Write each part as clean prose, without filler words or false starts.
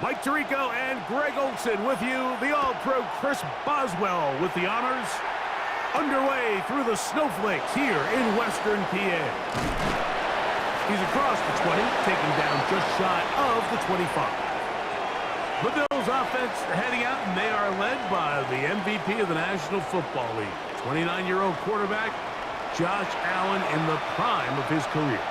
Mike Tirico and Greg Olson with you. The All-Pro Chris Boswell with the honors. Underway through the snowflakes here in Western PA. He's across the 20, taking down just shy of the 25. The Bills offense heading out, and they are led by the MVP of the National Football League, 29-year-old quarterback Josh Allen in the prime of his career.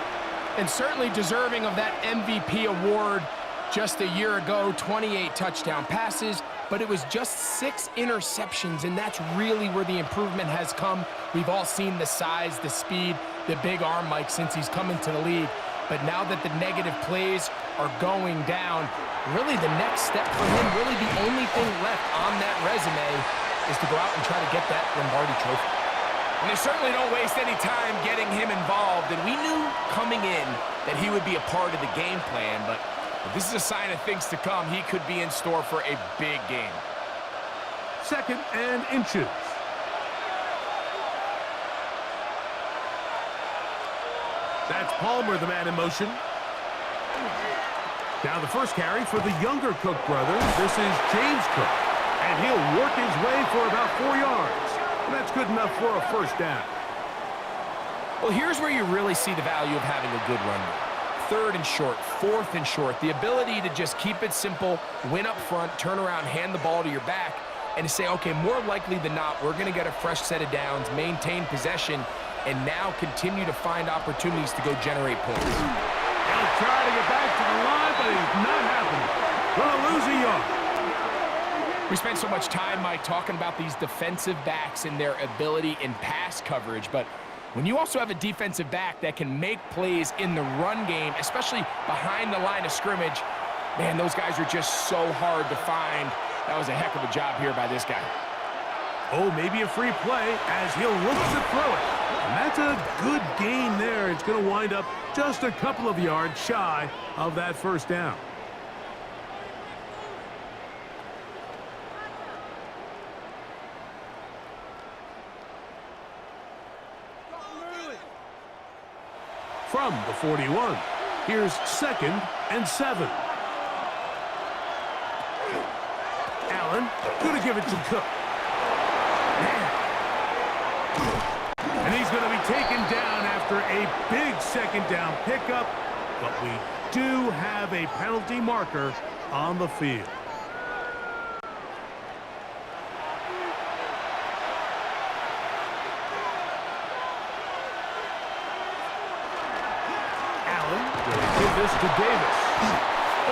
And certainly deserving of that MVP award. Just a year ago, 28 touchdown passes, but it was just 6 interceptions, and that's really where the improvement has come. We've all seen the size, the speed, the big arm, Mike, since he's come into the league. But now that the negative plays are going down, really the next step for him, really the only thing left on that resume is to go out and try to get that Lombardi trophy. And they certainly don't waste any time getting him involved, and we knew coming in that he would be a part of the game plan, but this is a sign of things to come. He could be in store for a big game. 2nd and inches. That's Palmer, the man in motion. Now the first carry for the younger Cook brothers. This is James Cook, and he'll work his way for about 4 yards. And that's good enough for a first down. Well, here's where you really see the value of having a good run game. 3rd and short, 4th and short. The ability to just keep it simple, win up front, turn around, hand the ball to your back, and to say, okay, more likely than not, we're going to get a fresh set of downs, maintain possession, and now continue to find opportunities to go generate points. He'll try to get back to the line, but it's not happening. Gonna lose a yard. We spent so much time, Mike, talking about these defensive backs and their ability in pass coverage, but when you also have a defensive back that can make plays in the run game, especially behind the line of scrimmage, man, those guys are just so hard to find. That was a heck of a job here by this guy. Oh, maybe a free play as he'll look to throw it. And that's a good gain there. It's going to wind up just a couple of yards shy of that first down. From the 41, here's 2nd and 7. Allen going to give it to Cook. And he's going to be taken down after a big 2nd down pickup, but we do have a penalty marker on the field. Give this to Davis.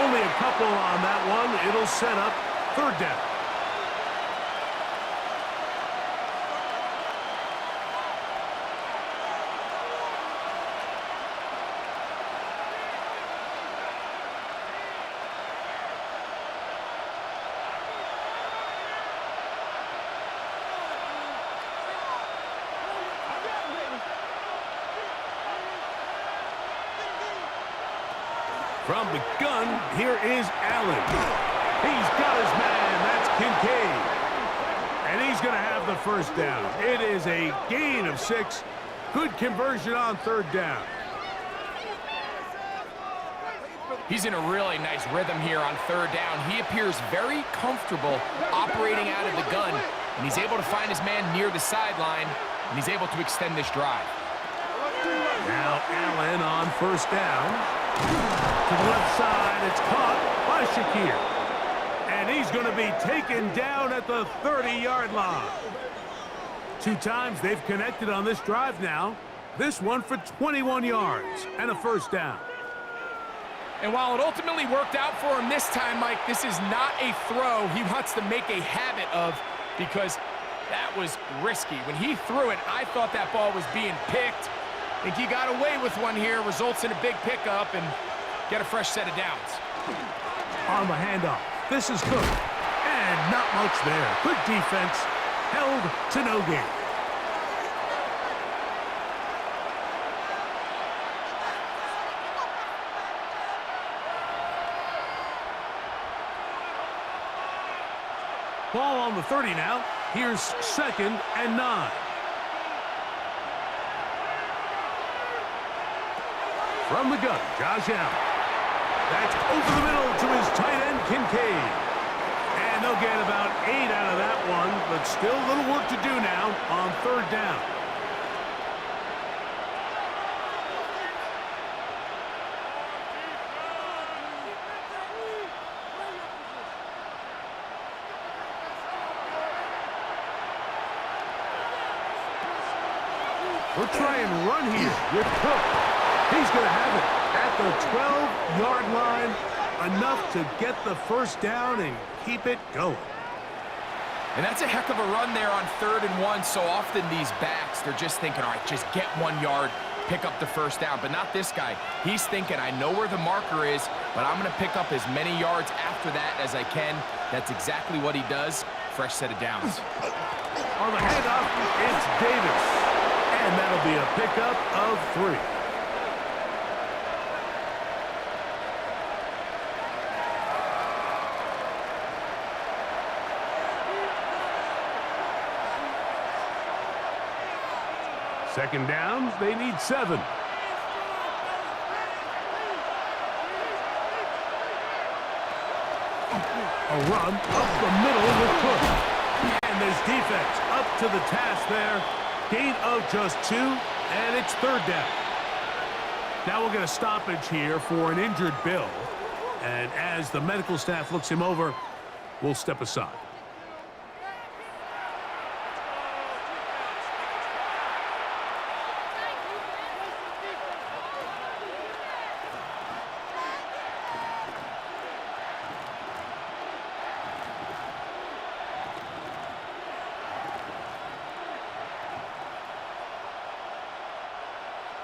Only a couple on that one. It'll set up 3rd down. From the gun, here is Allen. He's got his man. That's Kincaid. And he's going to have the first down. It is a gain of 6. Good conversion on 3rd down. He's in a really nice rhythm here on 3rd down. He appears very comfortable operating out of the gun, and he's able to find his man near the sideline, and he's able to extend this drive. Now Allen on 1st down. To the left side, it's caught by Shakir. And he's going to be taken down at the 30-yard line. 2 times they've connected on this drive now. This one for 21 yards and a first down. And while it ultimately worked out for him this time, Mike, this is not a throw he wants to make a habit of, because that was risky. When he threw it, I thought that ball was being picked. I think he got away with one here, results in a big pickup, and get a fresh set of downs. On the handoff, this is Cook. And not much there. Good defense, held to no gain. Ball on the 30 now. Here's 2nd and 9. From the gun, Josh Allen. That's over the middle to his tight end, Kincaid. And they'll get about 8 out of that one, but still a little work to do now on third down. We'll try and run here with Cook. He's going to have it at the 12-yard line, enough to get the first down and keep it going. And that's a heck of a run there on 3rd and 1. So often these backs, they're just thinking, all right, just get 1 yard, pick up the first down. But not this guy. He's thinking, I know where the marker is, but I'm going to pick up as many yards after that as I can. That's exactly what he does. Fresh set of downs. On the handoff, it's Davis. And that'll be a pickup of 3. Second down, they need 7. A run up the middle with Cook. And this defense up to the task there. Gain of just 2, and it's 3rd down. Now we'll get a stoppage here for an injured Bill. And as the medical staff looks him over, we'll step aside.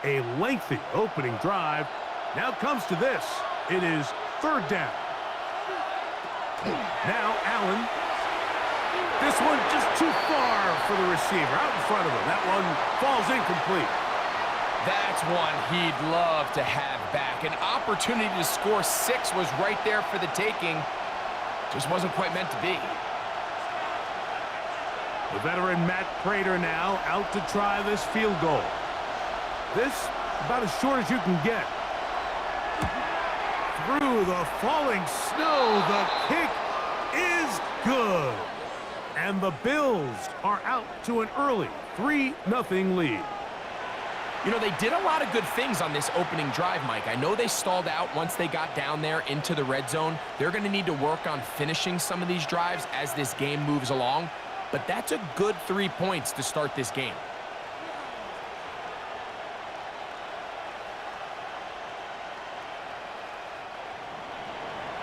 A lengthy opening drive. Now comes to this. It is 3rd down. Now Allen. This one just too far for the receiver. Out in front of him. That one falls incomplete. That's one he'd love to have back. An opportunity to score 6 was right there for the taking. Just wasn't quite meant to be. The veteran Matt Prater now out to try this field goal. This about as short as you can get. Through the falling snow, the kick is good. And the Bills are out to an early 3-0 lead. You know, they did a lot of good things on this opening drive, Mike. I know they stalled out once they got down there into the red zone. They're going to need to work on finishing some of these drives as this game moves along. But that's a good 3 points to start this game.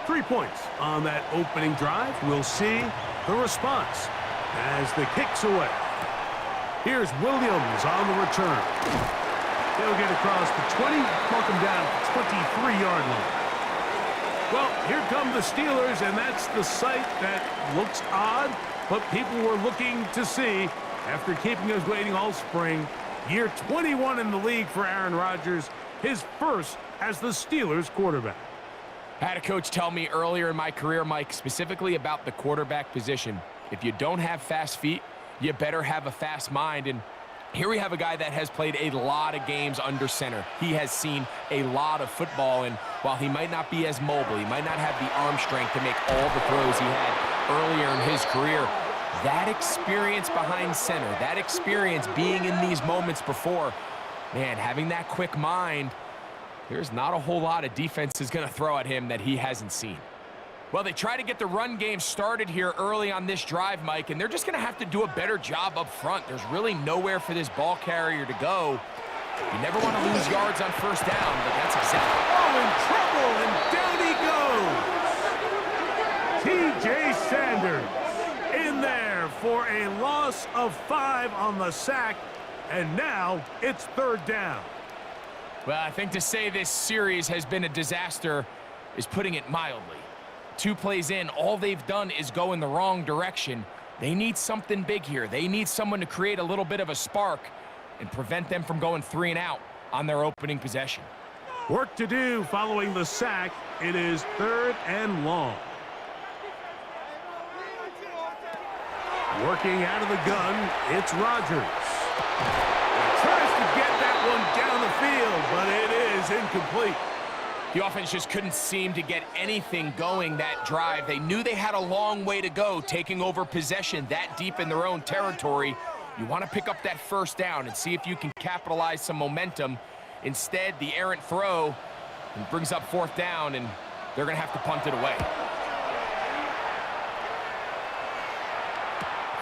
Three points on that opening drive. We'll see the response as the kick's away. Here's Williams on the return. He'll get across the 20, mark him down at the 23-yard line. Well, here come the Steelers, and that's the sight that looks odd, but people were looking to see after keeping us waiting all spring. Year 21 in the league for Aaron Rodgers, his first as the Steelers quarterback. I had a coach tell me earlier in my career, Mike, specifically about the quarterback position. If you don't have fast feet, you better have a fast mind. And here we have a guy that has played a lot of games under center. He has seen a lot of football, and while he might not be as mobile, he might not have the arm strength to make all the throws he had earlier in his career, that experience behind center, that experience being in these moments before, man, having that quick mind, there's not a whole lot of defense is going to throw at him that he hasn't seen. Well, they try to get the run game started here early on this drive, Mike, and they're just going to have to do a better job up front. There's really nowhere for this ball carrier to go. You never want to lose yards on first down, but that's exactly... Oh, in trouble, and down he goes. T.J. Sanders in there for a loss of 5 on the sack, and now it's 3rd down. Well, I think to say this series has been a disaster is putting it mildly. 2 plays in, all they've done is go in the wrong direction. They need something big here. They need someone to create a little bit of a spark and prevent them from going 3 and out on their opening possession. Work to do following the sack. It is 3rd and long. Working out of the gun, it's Rodgers. Tries to get that one down the field, but it is incomplete. The offense just couldn't seem to get anything going that drive. They knew they had a long way to go, taking over possession that deep in their own territory. You want to pick up that first down and see if you can capitalize some momentum. Instead, the errant throw brings up fourth down, and they're going to have to punt it away.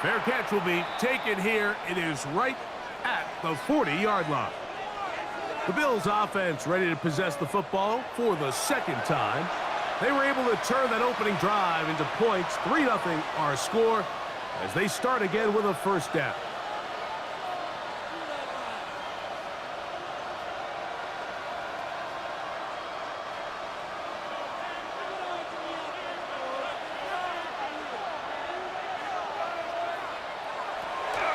Fair catch will be taken here. It is right at the 40-yard line. The Bills offense ready to possess the football for the second time. They were able to turn that opening drive into points. 3-0 our score as they start again with a first down.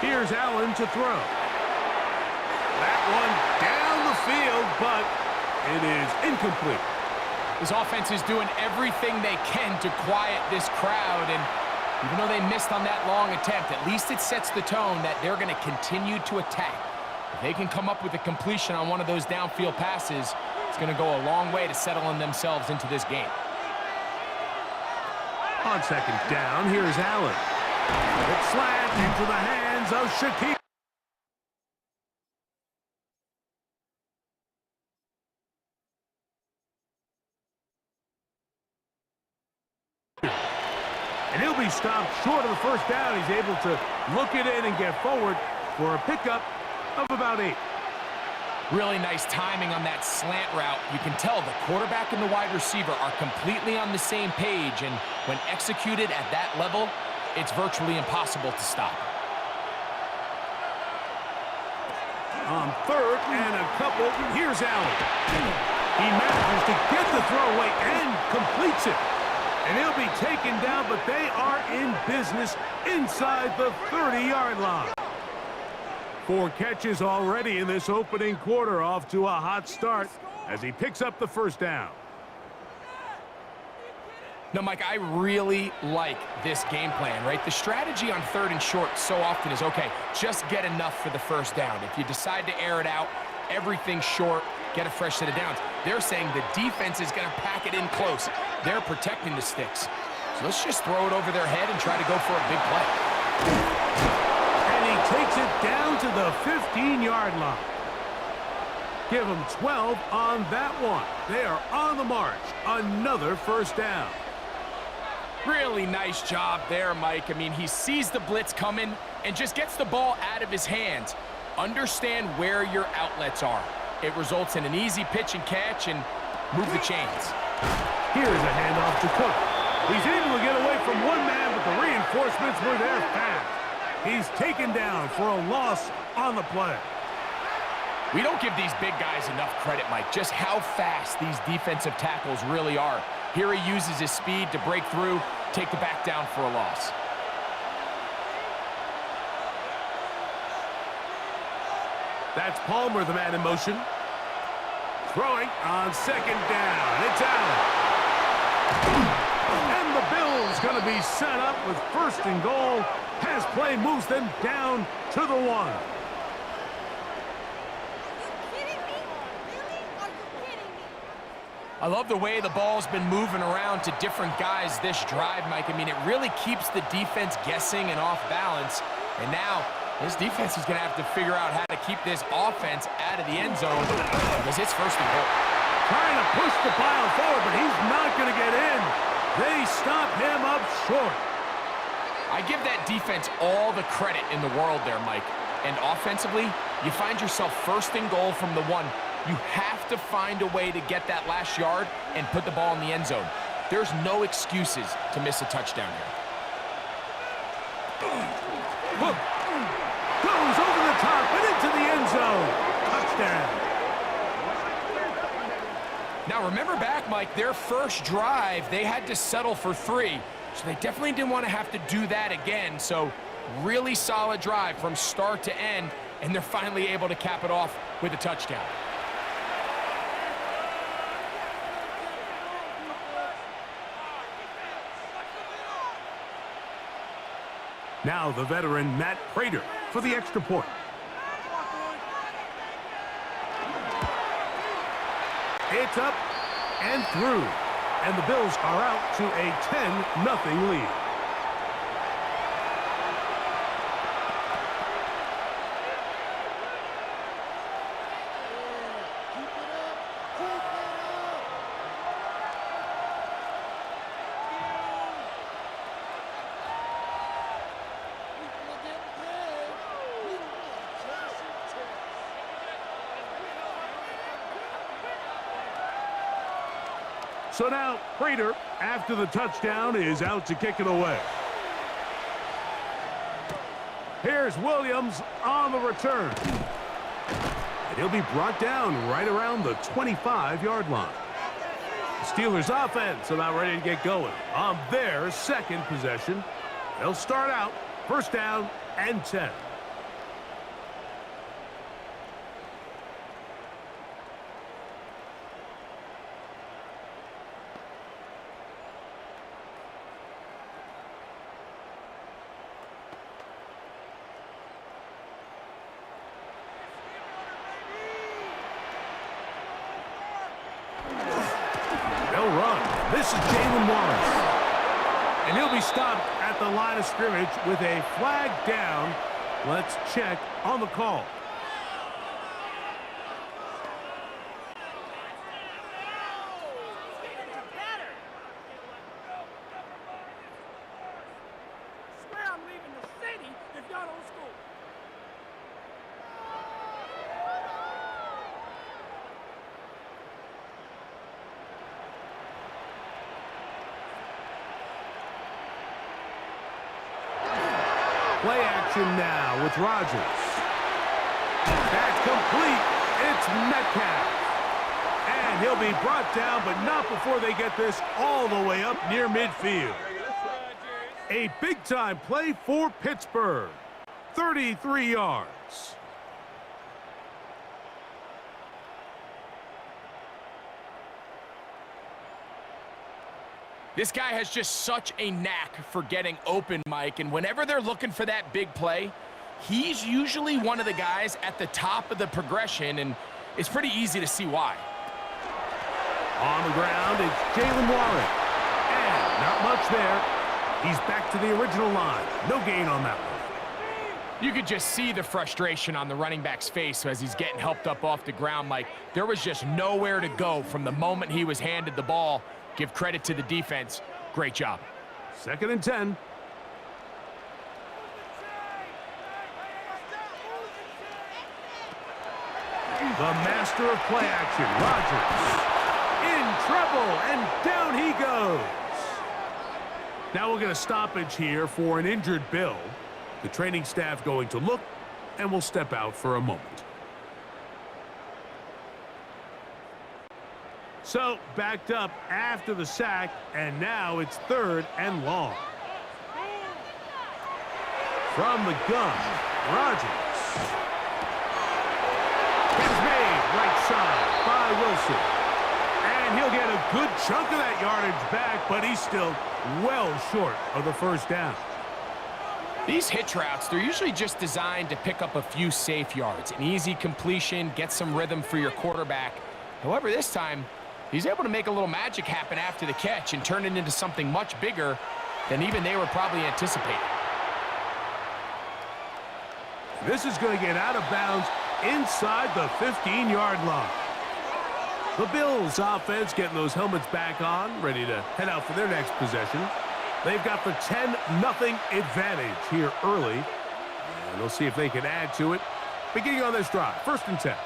Here's Allen to throw. That one down the field, but it is incomplete. This offense is doing everything they can to quiet this crowd, and even though they missed on that long attempt, at least it sets the tone that they're going to continue to attack. If they can come up with a completion on one of those downfield passes, it's going to go a long way to settling themselves into this game. On second down, here's Allen. It's slant into the hands of Shaquille. And he'll be stopped short of the first down. He's able to look it in and get forward for a pickup of about 8. Really nice timing on that slant route. You can tell the quarterback and the wide receiver are completely on the same page, and when executed at that level, it's virtually impossible to stop. On third and a couple, here's Allen. He manages to get the throw away and completes it. And he'll be taken down, but they are in business inside the 30-yard line. 4 catches already in this opening quarter, off to a hot start as he picks up the first down. Now, Mike, I really like this game plan, right? The strategy on third and short so often is, okay, just get enough for the first down. If you decide to air it out, everything short, get a fresh set of downs. They're saying the defense is going to pack it in close. They're protecting the sticks. So let's just throw it over their head and try to go for a big play. And he takes it down to the 15-yard line. Give them 12 on that one. They are on the march. Another first down. Really nice job there, Mike. I mean, he sees the blitz coming and just gets the ball out of his hands. Understand where your outlets are. It results in an easy pitch and catch and move the chains. Here's a handoff to Cook. He's able to get away from one man, but the reinforcements were there fast. He's taken down for a loss on the play. We don't give these big guys enough credit, Mike, just how fast these defensive tackles really are. Here he uses his speed to break through, take the back down for a loss. That's Palmer, the man in motion. Throwing on second down. It's Allen. And the Bills going to be set up with first and goal. Pass play moves them down to the 1. I love the way the ball's been moving around to different guys this drive, Mike. I mean, it really keeps the defense guessing and off balance. And now, this defense is going to have to figure out how to keep this offense out of the end zone because it's first and goal. Trying to push the pile forward, but he's not going to get in. They stop him up short. I give that defense all the credit in the world there, Mike. And offensively, you find yourself first and goal from the 1. You have to find a way to get that last yard and put the ball in the end zone. There's no excuses to miss a touchdown here. Look. Goes over the top and into the end zone. Touchdown. Now, remember back, Mike, their first drive, they had to settle for 3. So they definitely didn't want to have to do that again. So really solid drive from start to end, and they're finally able to cap it off with a touchdown. Now the veteran Matt Prater for the extra point. It's up and through. And the Bills are out to a 10-0 lead. So now, Prater, after the touchdown, is out to kick it away. Here's Williams on the return. And he'll be brought down right around the 25-yard line. The Steelers' offense about ready to get going on their second possession. They'll start out first down and 10. Run. This is Jalen Wallace. And he'll be stopped at the line of scrimmage with a flag down. Let's check on the call. Swear I'm leaving the city if y'all don't score. Play action now with Rodgers. That's complete. It's Metcalf. And he'll be brought down, but not before they get this all the way up near midfield. A big-time play for Pittsburgh. 33 yards. This guy has just such a knack for getting open, Mike, and whenever they're looking for that big play, he's usually one of the guys at the top of the progression, and it's pretty easy to see why. On the ground, it's Jalen Wallace. And not much there. He's back to the original line. No gain on that one. You could just see the frustration on the running back's face as he's getting helped up off the ground, Mike. There was just nowhere to go from the moment he was handed the ball. Give credit to the defense. Great job. 2nd and 10. The master of play action, Rodgers. In trouble, and down he goes. Now we'll get a stoppage here for an injured Bill. The training staff going to look, and we'll step out for a moment. So, backed up after the sack, and now it's 3rd and long. From the gun, Rodgers. It's made right side by Wilson. And he'll get a good chunk of that yardage back, but he's still well short of the first down. These hitch routes, they're usually just designed to pick up a few safe yards. An easy completion, get some rhythm for your quarterback. However, this time, he's able to make a little magic happen after the catch and turn it into something much bigger than even they were probably anticipating. This is going to get out of bounds inside the 15-yard line. The Bills offense getting those helmets back on, ready to head out for their next possession. They've got the 10-0 advantage here early. And they'll see if they can add to it. Beginning on this drive, 1st and 10.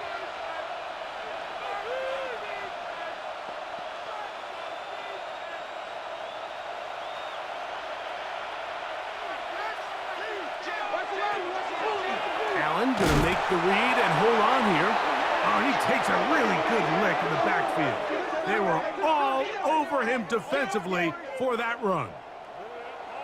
Allen going to make the read and hold on here. Oh, he takes a really good lick in the backfield. They were all over him defensively for that run.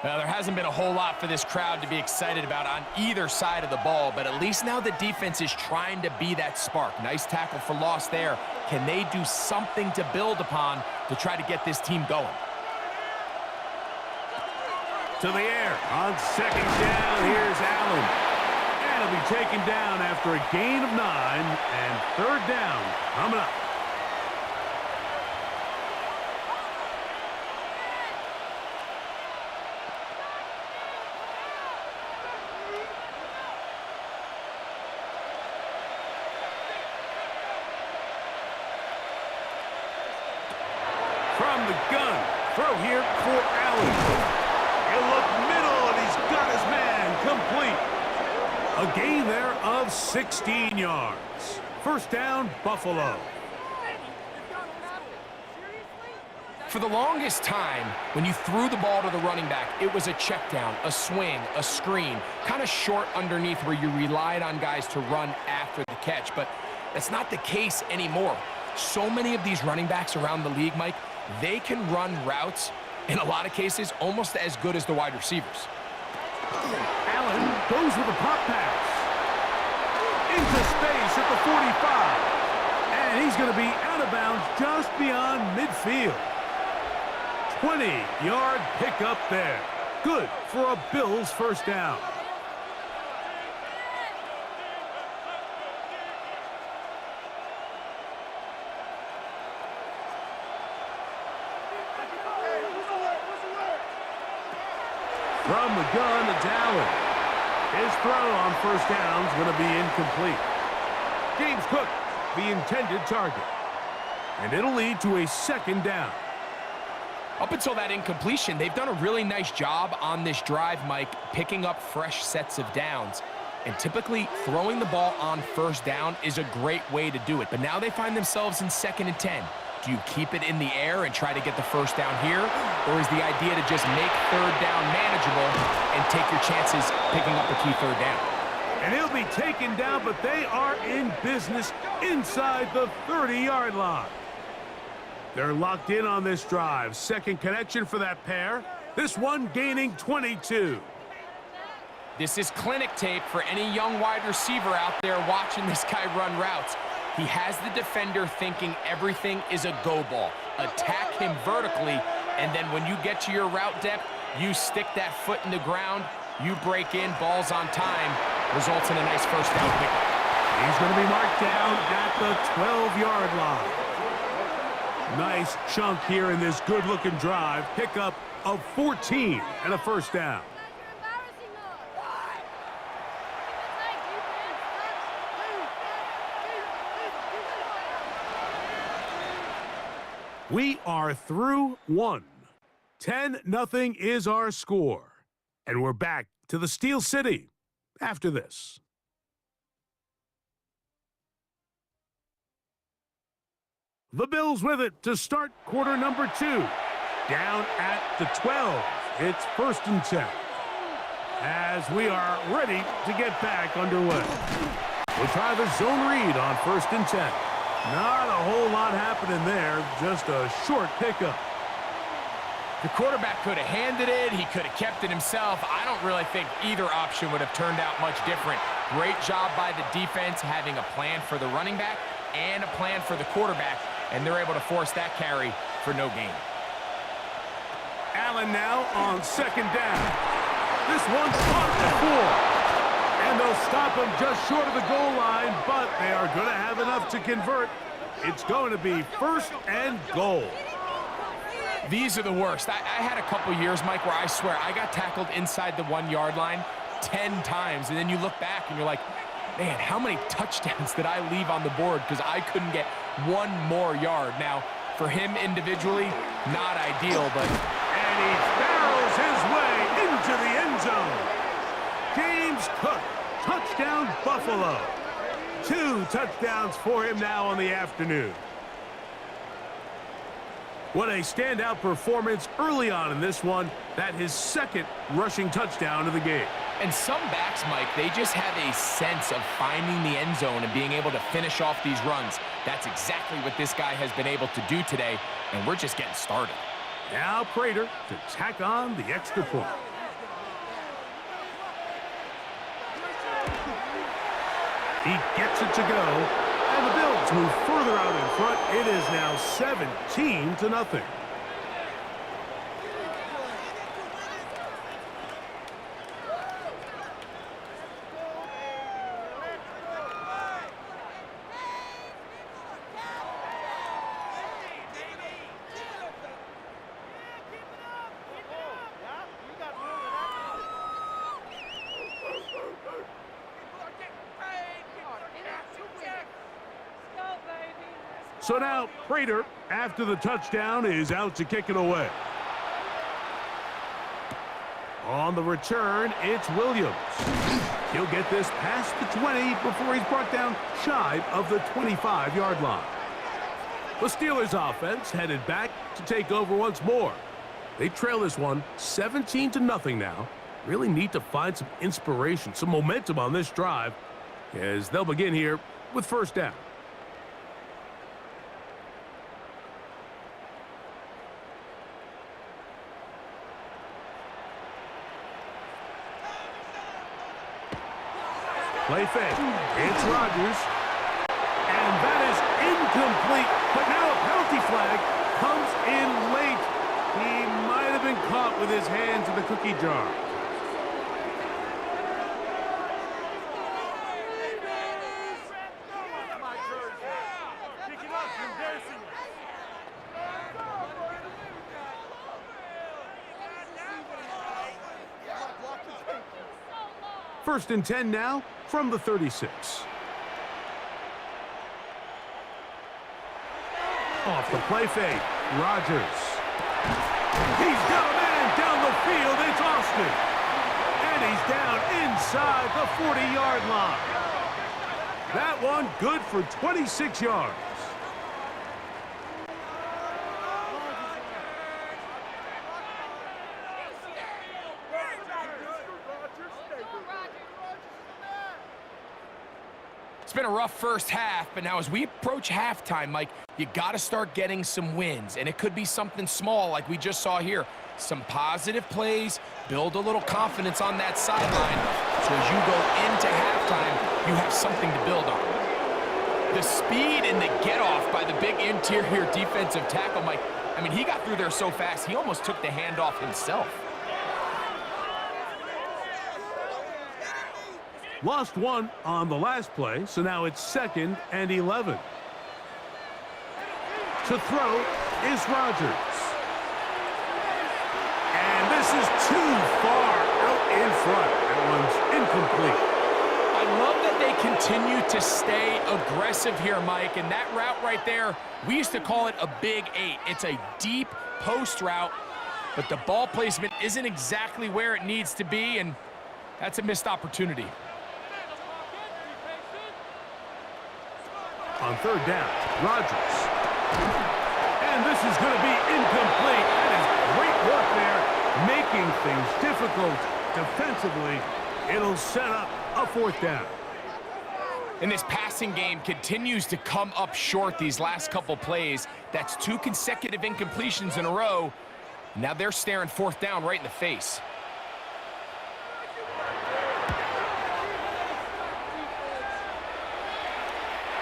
Well, there hasn't been a whole lot for this crowd to be excited about on either side of the ball, but at least now the defense is trying to be that spark. Nice tackle for loss there. Can they do something to build upon to try to get this team going? To the air on 2nd down. Here's Allen. And he'll be taken down after a gain of 9, and 3rd down coming up. From the gun, throw here for Allen. He'll look middle, and he's got his man complete. A gain there of 16 yards. First down, Buffalo. For the longest time, when you threw the ball to the running back, it was a check down, a swing, a screen, kind of short underneath where you relied on guys to run after the catch. But that's not the case anymore. So many of these running backs around the league, Mike, they can run routes, in a lot of cases, almost as good as the wide receivers. Allen goes with a pop pass. Into space at the 45. And he's going to be out of bounds just beyond midfield. 20-yard pickup there. Good for a Bills first down. From the gun, it's Allen. His throw on first down is going to be incomplete. James Cook, the intended target. And it'll lead to a second down. Up until that incompletion, they've done a really nice job on this drive, Mike, picking up fresh sets of downs. And typically, throwing the ball on first down is a great way to do it. But now they find themselves in 2nd and 10. Do you keep it in the air and try to get the first down here? Or is the idea to just make third down manageable and take your chances picking up a key third down? And he'll be taken down, but they are in business inside the 30-yard line. They're locked in on this drive. Second connection for that pair. This one gaining 22. This is clinic tape for any young wide receiver out there watching this guy run routes. He has the defender thinking everything is a go ball. Attack him vertically, and then when you get to your route depth, you stick that foot in the ground, you break in, ball's on time, results in a nice first down pickup. He's going to be marked down at the 12-yard line. Nice chunk here in this good-looking drive. Pickup of 14 and a first down. We are through one. 10-0 is our score. And we're back to the Steel City after this. The Bills with it to start quarter number 2. Down at the 12. It's 1st and 10. As we are ready to get back underway. We'll try the zone read on 1st and 10. Not a whole lot happening there, just a short pickup. The quarterback could have handed it, he could have kept it himself. I don't really think either option would have turned out much different. Great job by the defense having a plan for the running back and a plan for the quarterback, and they're able to force that carry for no gain. Allen now on 2nd down. This one's caught before. And they'll stop him just short of the goal line, but they are going to have enough to convert. It's going to be 1st and goal. These are the worst. I had a couple years, Mike, where I swear I got tackled inside the 1-yard line 10 times, and then you look back and you're like, man, how many touchdowns did I leave on the board because I couldn't get one more yard? Now, for him individually, not ideal, but... And he barrels his way into the end zone. James Cook, touchdown Buffalo. 2 touchdowns for him now on the afternoon. What a standout performance early on in this one. That his 2nd rushing touchdown of the game. And some backs, Mike, they just have a sense of finding the end zone and being able to finish off these runs. That's exactly what this guy has been able to do today, and we're just getting started. Now Prater to tack on the extra point. He gets it to go. And the Bills move further out in front. It is now 17-0. So now Prater after the touchdown is out to kick it away. On the return, it's Williams. He'll get this past the 20 before he's brought down shy of the 25-yard line. The Steelers offense headed back to take over once more. They trail this one 17-0 now. Really need to find some inspiration, some momentum on this drive as they'll begin here with first down. Play fake. It's Rodgers. And that is incomplete. But now a penalty flag comes in late. He might have been caught with his hands in the cookie jar. First and 10 now from the 36. Off the play fake, Rodgers. He's got a man down the field. It's Austin. And he's down inside the 40-yard line. That one good for 26 yards. It's been a rough first half, but now as we approach halftime, Mike, you got to start getting some wins, and it could be something small like we just saw here. Some positive plays, build a little confidence on that sideline, so as you go into halftime, you have something to build on. The speed and the get-off by the big interior defensive tackle, Mike, I mean, he got through there so fast, he almost took the handoff himself. Lost one on the last play, so now it's 2nd and 11. To throw is Rodgers. And this is too far out in front. That one's incomplete. I love that they continue to stay aggressive here, Mike, and that route right there, we used to call it a big 8. It's a deep post route, but the ball placement isn't exactly where it needs to be, and that's a missed opportunity. On third down, Rodgers. And this is going to be incomplete. That is great work there, making things difficult defensively. It'll set up a 4th down. And this passing game continues to come up short these last couple plays. That's 2 consecutive incompletions in a row. Now they're staring 4th down right in the face.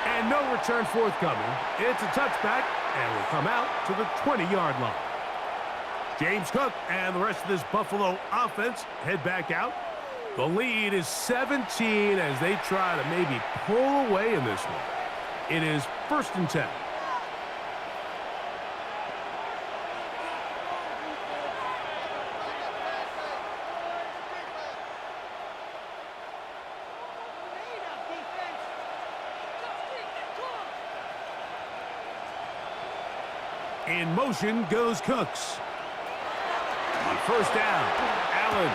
And no return forthcoming. It's a touchback, and will come out to the 20-yard line. James Cook and the rest of this Buffalo offense head back out. The lead is 17 as they try to maybe pull away in this one. It is 1st and 10. In motion goes Cooks. On first down, Allen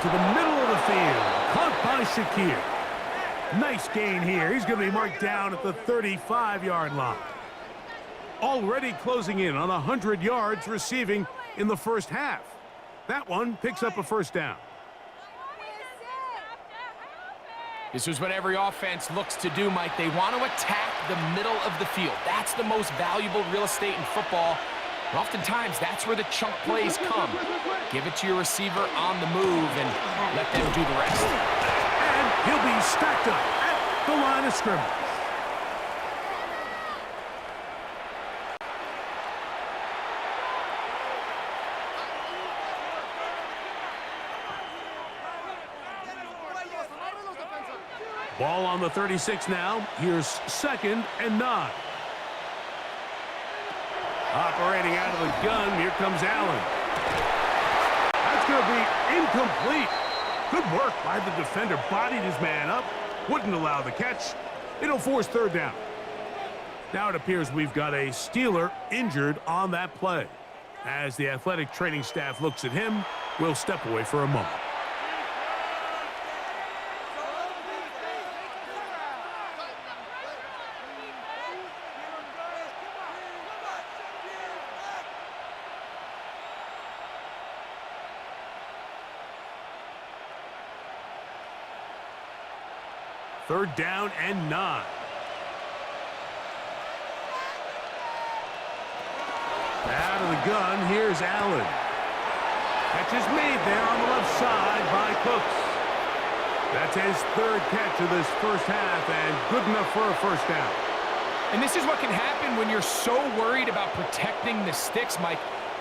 to the middle of the field. Caught by Shakir. Nice gain here. He's going to be marked down at the 35-yard line. Already closing in on 100 yards receiving in the first half. That one picks up a 1st down. This is what every offense looks to do, Mike. They want to attack the middle of the field. That's the most valuable real estate in football. And oftentimes, that's where the chunk plays come. Give it to your receiver on the move and let them do the rest. And he'll be stacked up at the line of scrimmage. Ball on the 36 now. Here's 2nd and 9. Operating out of the gun, here comes Allen. That's going to be incomplete. Good work by the defender. Bodied his man up. Wouldn't allow the catch. It'll force 3rd down. Now it appears we've got a Steeler injured on that play. As the athletic training staff looks at him, we'll step away for a moment. Third down and 9. Out of the gun, here's Allen. Catch is made there on the left side by Cooks. That's his third catch of this first half, and good enough for a first down. And this is what can happen when you're so worried about protecting the sticks, Mike.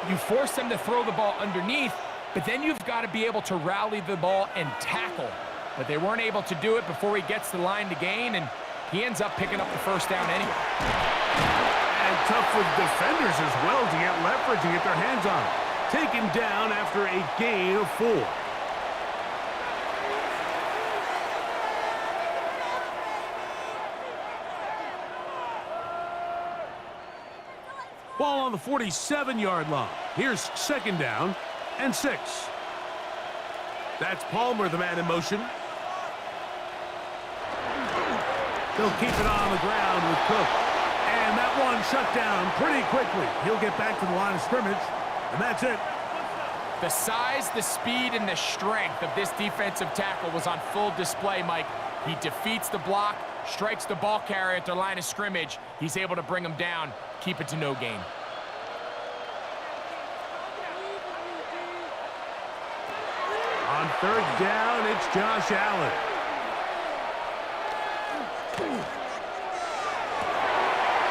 You force them to throw the ball underneath, but then you've got to be able to rally the ball and tackle. But they weren't able to do it before he gets the line to gain, and he ends up picking up the first down anyway. And tough with defenders as well to get leverage and get their hands on him. Taken down after a gain of 4. Ball on the 47-yard line. Here's second down and 6. That's Palmer, the man in motion. They'll keep it on the ground with Cook. And that one shut down pretty quickly. He'll get back to the line of scrimmage, and that's it. The size, the speed, and the strength of this defensive tackle was on full display, Mike. He defeats the block, strikes the ball carrier at their line of scrimmage. He's able to bring him down, keep it to no gain. On third down, it's Josh Allen.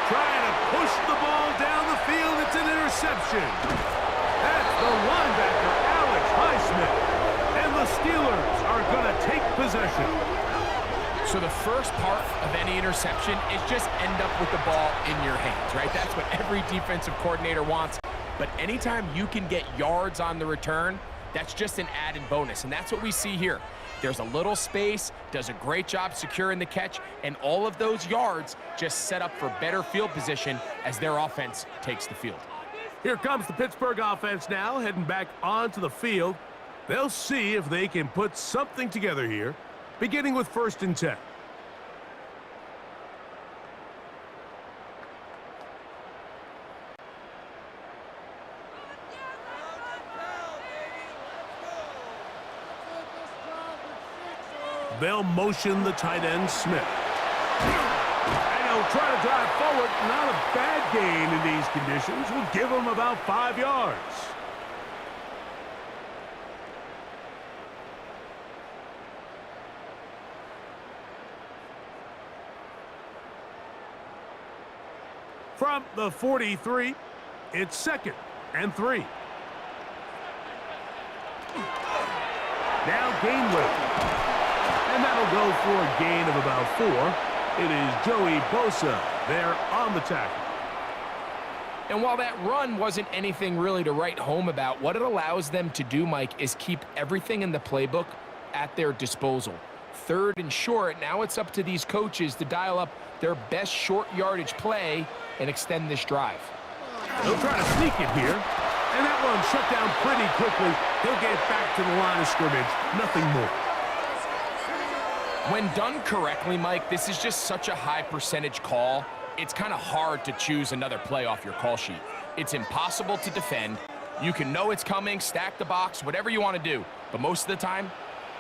Trying to push the ball down the field. It's an interception. That's the linebacker, Alex Highsmith. And the Steelers are going to take possession. So the first part of any interception is just end up with the ball in your hands, right? That's what every defensive coordinator wants. But anytime you can get yards on the return, that's just an added bonus, and that's what we see here. There's a little space, does a great job securing the catch, and all of those yards just set up for better field position as their offense takes the field. Here comes the Pittsburgh offense now, heading back onto the field. They'll see if they can put something together here, beginning with 1st and 10. They'll motion the tight end, Smith. And he'll try to drive forward. Not a bad gain in these conditions. Will give him about 5 yards. From the 43, it's 2nd and 3. Now Gainwell. And that'll go for a gain of about 4. It is Joey Bosa there on the tackle. And while that run wasn't anything really to write home about, what it allows them to do, Mike, is keep everything in the playbook at their disposal. 3rd and short, now it's up to these coaches to dial up their best short yardage play and extend this drive. They'll try to sneak it here. And that one shut down pretty quickly. He'll get back to the line of scrimmage. Nothing more. When done correctly, Mike, this is just such a high percentage call. It's kind of hard to choose another play off your call sheet. It's impossible to defend. You can know it's coming, stack the box, whatever you want to do. But most of the time,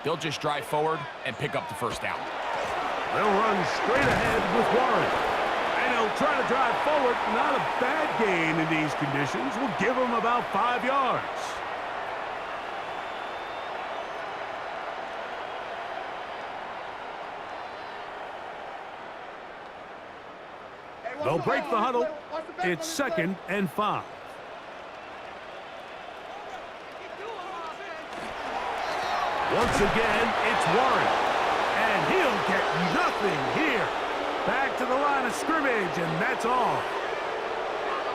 they'll just drive forward and pick up the first down. They'll run straight ahead with Warren. And he'll try to drive forward. Not a bad gain in these conditions. Will give him about 5 yards. They'll break the huddle. It's 2nd and 5. Once again, it's Warren. And he'll get nothing here. Back to the line of scrimmage, and that's all.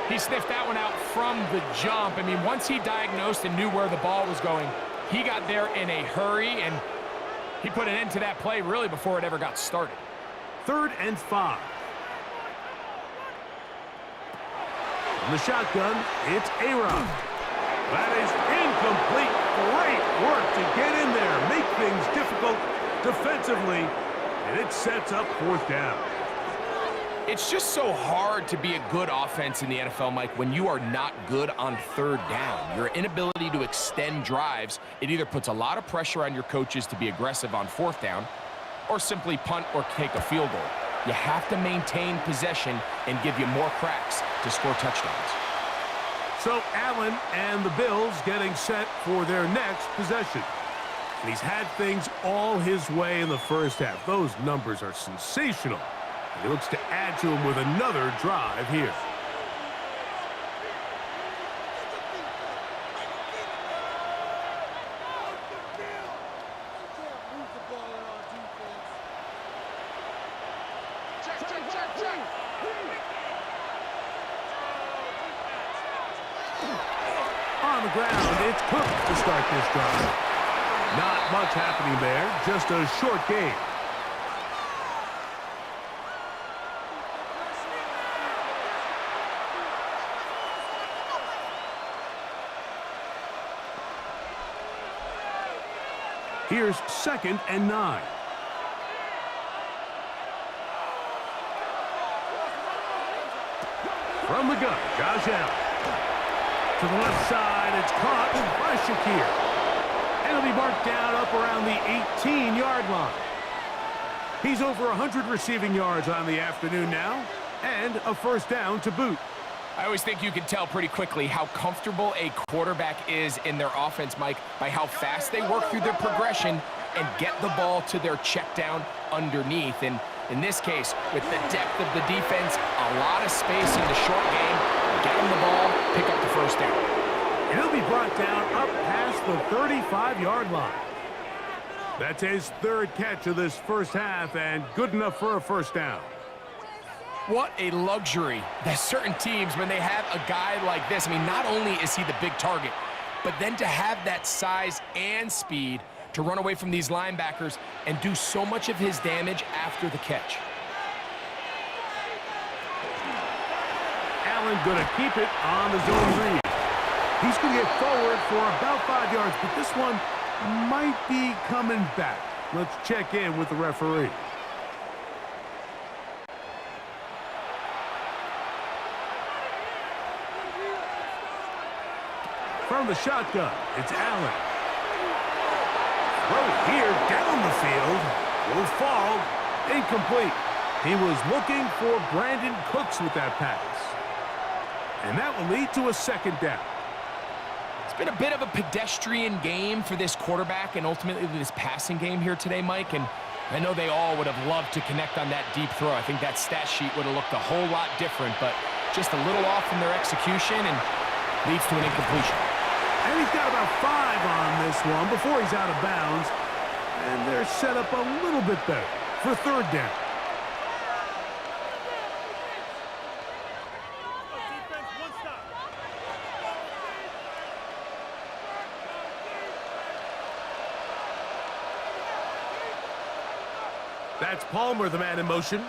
He sniffed that one out from the jump. I mean, once he diagnosed and knew where the ball was going, he got there in a hurry, and he put an end to that play really before it ever got started. 3rd and 5. From the shotgun, it's A-Rod. That is incomplete. Great work to get in there, make things difficult defensively, and it sets up fourth down. It's just so hard to be a good offense in the NFL, Mike, when you are not good on third down. Your inability to extend drives, it either puts a lot of pressure on your coaches to be aggressive on fourth down or simply punt or take a field goal. You have to maintain possession and give you more cracks to score touchdowns. So Allen and the Bills getting set for their next possession. And he's had things all his way in the first half. Those numbers are sensational. And he looks to add to him with another drive here. On the ground, it's Cook to start this drive. Not much happening there, just a short game. Here's 2nd and 9. From the gun, Josh Allen. To the left side, it's caught by Shakir. And it'll be marked down up around the 18-yard line. He's over 100 receiving yards on the afternoon now, and a first down to boot. I always think you can tell pretty quickly how comfortable a quarterback is in their offense, Mike, by how fast they work through their progression and get the ball to their check down underneath. And in this case, with the depth of the defense, a lot of space in the short game, get them the ball, pick up the first down. And he'll be brought down up past the 35-yard line. That's his third catch of this first half, and good enough for a first down. What a luxury that certain teams, when they have a guy like this, I mean, not only is he the big target, but then to have that size and speed to run away from these linebackers and do so much of his damage after the catch. Allen going to keep it on the zone read. He's going to get forward for about 5 yards, but this one might be coming back. Let's check in with the referee. From the shotgun, it's Allen. Throw here down the field. Will fall. Incomplete. He was looking for Brandon Cooks with that pass. And that will lead to a second down. It's been a bit of a pedestrian game for this quarterback and ultimately this passing game here today, Mike. And I know they all would have loved to connect on that deep throw. I think that stat sheet would have looked a whole lot different, but just a little off from their execution and leads to an incompletion. And he's got about 5 on this one before he's out of bounds. And they're set up a little bit better for third down. That's Palmer, the man in motion.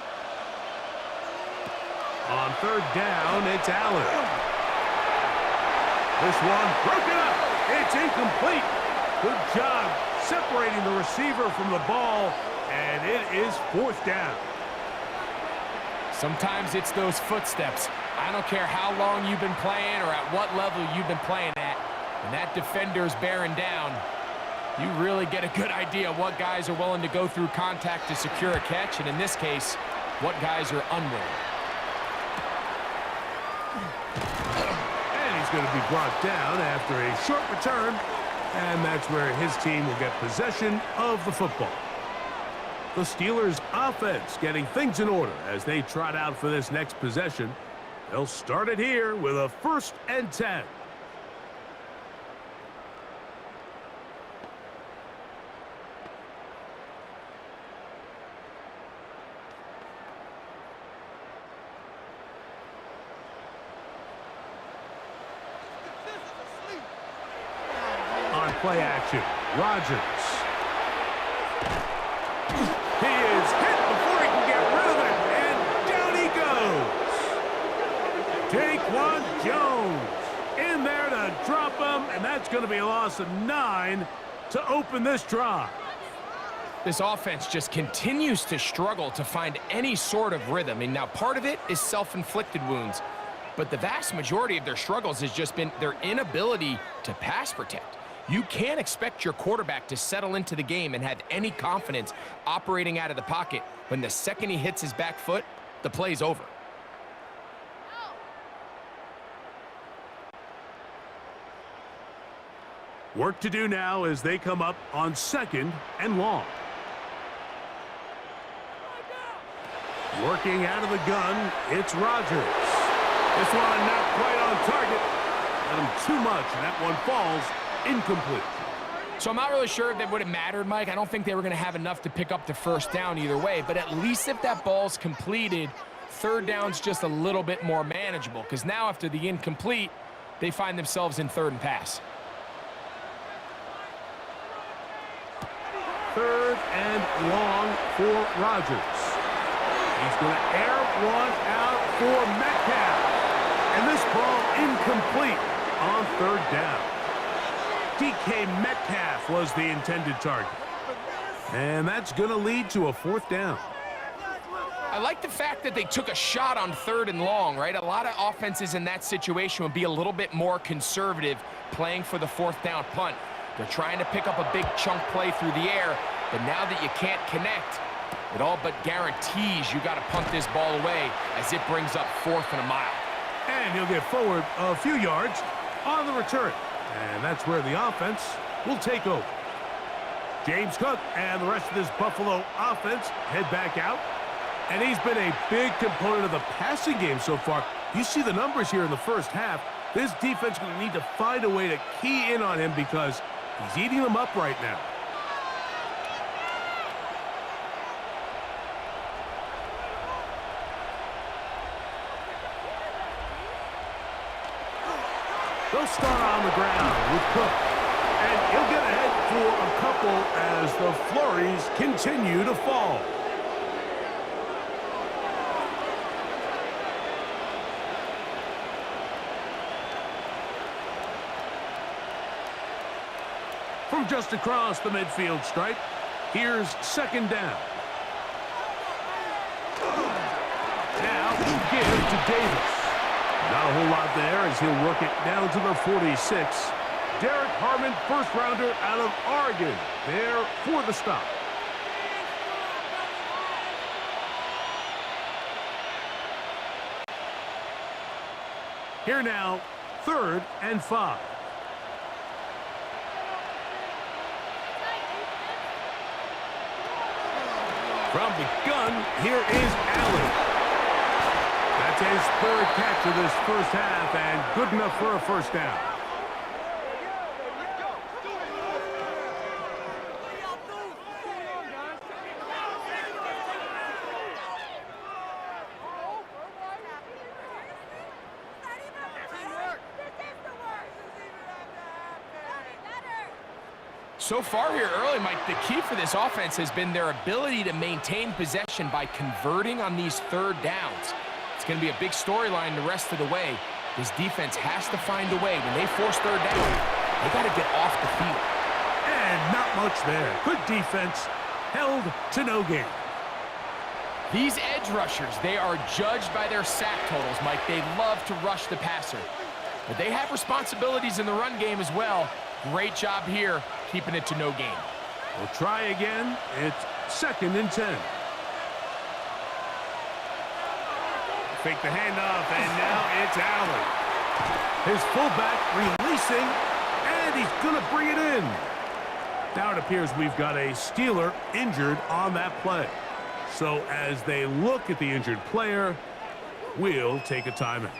On third down, it's Allen. This one broken up. It's incomplete. Good job separating the receiver from the ball, and it is fourth down. Sometimes it's those footsteps. I don't care how long you've been playing or at what level you've been playing at. When that defender's bearing down, you really get a good idea of what guys are willing to go through contact to secure a catch, and in this case, what guys are unwilling. And he's going to be brought down after a short return, and that's where his team will get possession of the football. The Steelers' offense getting things in order as they trot out for this next possession. They'll start it here with a 1st and 10. Play action. Rodgers. He is hit before he can get rid of it, and down he goes. Take one, Jones. In there to drop him, and that's going to be a loss of 9 to open this drive. This offense just continues to struggle to find any sort of rhythm. And now part of it is self-inflicted wounds, but the vast majority of their struggles has just been their inability to pass protect. You can't expect your quarterback to settle into the game and have any confidence operating out of the pocket when the second he hits his back foot, the play's over. Work to do now as they come up on 2nd and long. Working out of the gun, it's Rodgers. This one not quite on target. Got him too much, and that one falls incomplete. So I'm not really sure if that would have mattered, Mike. I don't think they were going to have enough to pick up the first down either way, but at least if that ball's completed, 3rd down's just a little bit more manageable, because now after the incomplete, they find themselves in 3rd and pass. 3rd and long for Rodgers. He's going to air one out for Metcalf. And this ball incomplete on 3rd down. DK Metcalf was the intended target. And that's going to lead to a 4th down. I like the fact that they took a shot on 3rd and long, right? A lot of offenses in that situation would be a little bit more conservative playing for the 4th down punt. They're trying to pick up a big chunk play through the air, but now that you can't connect, it all but guarantees you got to punt this ball away as it brings up 4th and a mile. And he'll get forward a few yards on the return. And that's where the offense will take over. James Cook and the rest of this Buffalo offense head back out. And he's been a big component of the passing game so far. You see the numbers here in the first half. This defense is going to need to find a way to key in on him because he's eating them up right now. They'll start on the ground with Cook. And he'll get ahead for a couple as the flurries continue to fall. From just across the midfield stripe, here's 2nd down. Now he'll give to Davis. Not a whole lot there as he'll work it down to the 46. Derek Harmon, 1st rounder out of Oregon, there for the stop. Here now, 3rd and 5. From the gun, here is Allen. That's his 3rd catch of this first half, and good enough for a 1st down. So far here early, Mike, the key for this offense has been their ability to maintain possession by converting on these 3rd downs. It's going to be a big storyline the rest of the way. This defense has to find a way. When they force 3rd down, they got to get off the field. And not much there. Good defense, held to no gain. These edge rushers, they are judged by their sack totals, Mike. They love to rush the passer. But they have responsibilities in the run game as well. Great job here, keeping it to no gain. We'll try again. It's 2nd and 10. Fake the handoff, and now it's Allen. His fullback releasing, and he's going to bring it in. Now it appears we've got a Steeler injured on that play. So as they look at the injured player, we'll take a timeout.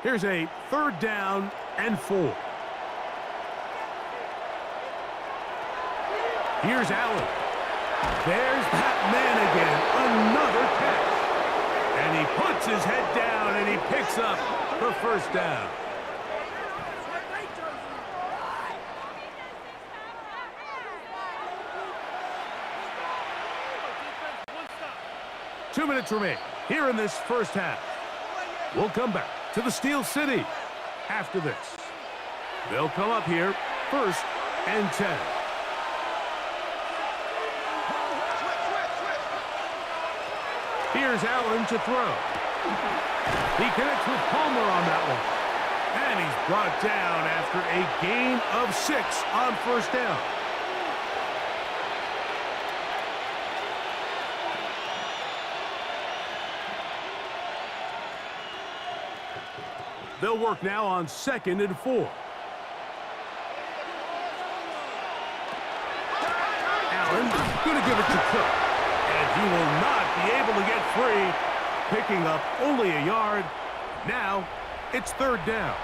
Here's a 3rd down and 4. Here's Allen. There's that man again. Another catch. And he puts his head down and he picks up the first down. 2 minutes remain here in this first half. We'll come back to the Steel City after this. They'll come up here, 1st and 10. Here's Allen to throw. He connects with Palmer on that one. And he's brought down after a gain of 6 on 1st down. They'll work now on 2nd and 4. Allen going to give it to Cook. And he will not be able to get free, picking up only a yard. Now it's 3rd down.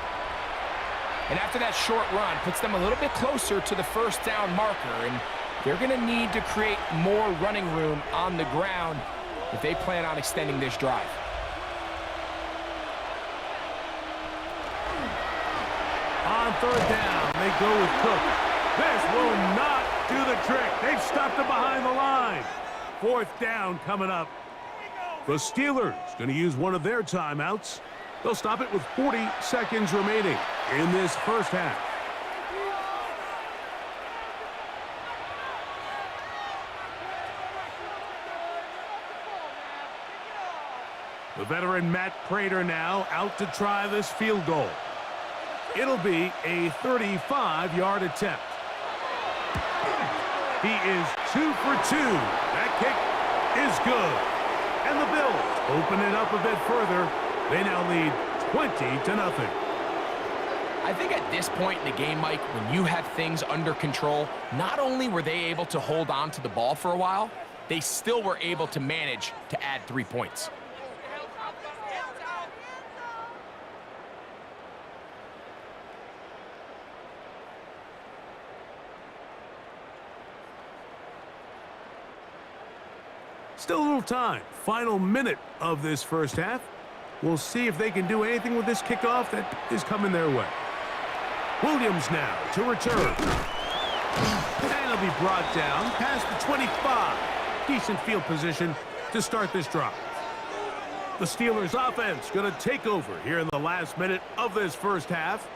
And after that short run, puts them a little bit closer to the 1st down marker. And they're going to need to create more running room on the ground if they plan on extending this drive. On 3rd down, they go with Cook. This will not do the trick. They've stopped him behind the line. 4th down coming up. The Steelers going to use one of their timeouts. They'll stop it with 40 seconds remaining in this first half. The veteran Matt Prater now out to try this field goal. It'll be a 35-yard attempt. He is 2 for 2. That kick is good. And the Bills open it up a bit further. They now lead 20-0. I think at this point in the game, Mike, when you have things under control, not only were they able to hold on to the ball for a while, they still were able to manage to add 3 points. Still a little time. Final minute of this first half. We'll see if they can do anything with this kickoff that is coming their way. Williams now to return. And he'll be brought down past the 25. Decent field position to start this drive. The Steelers offense going to take over here in the last minute of this first half.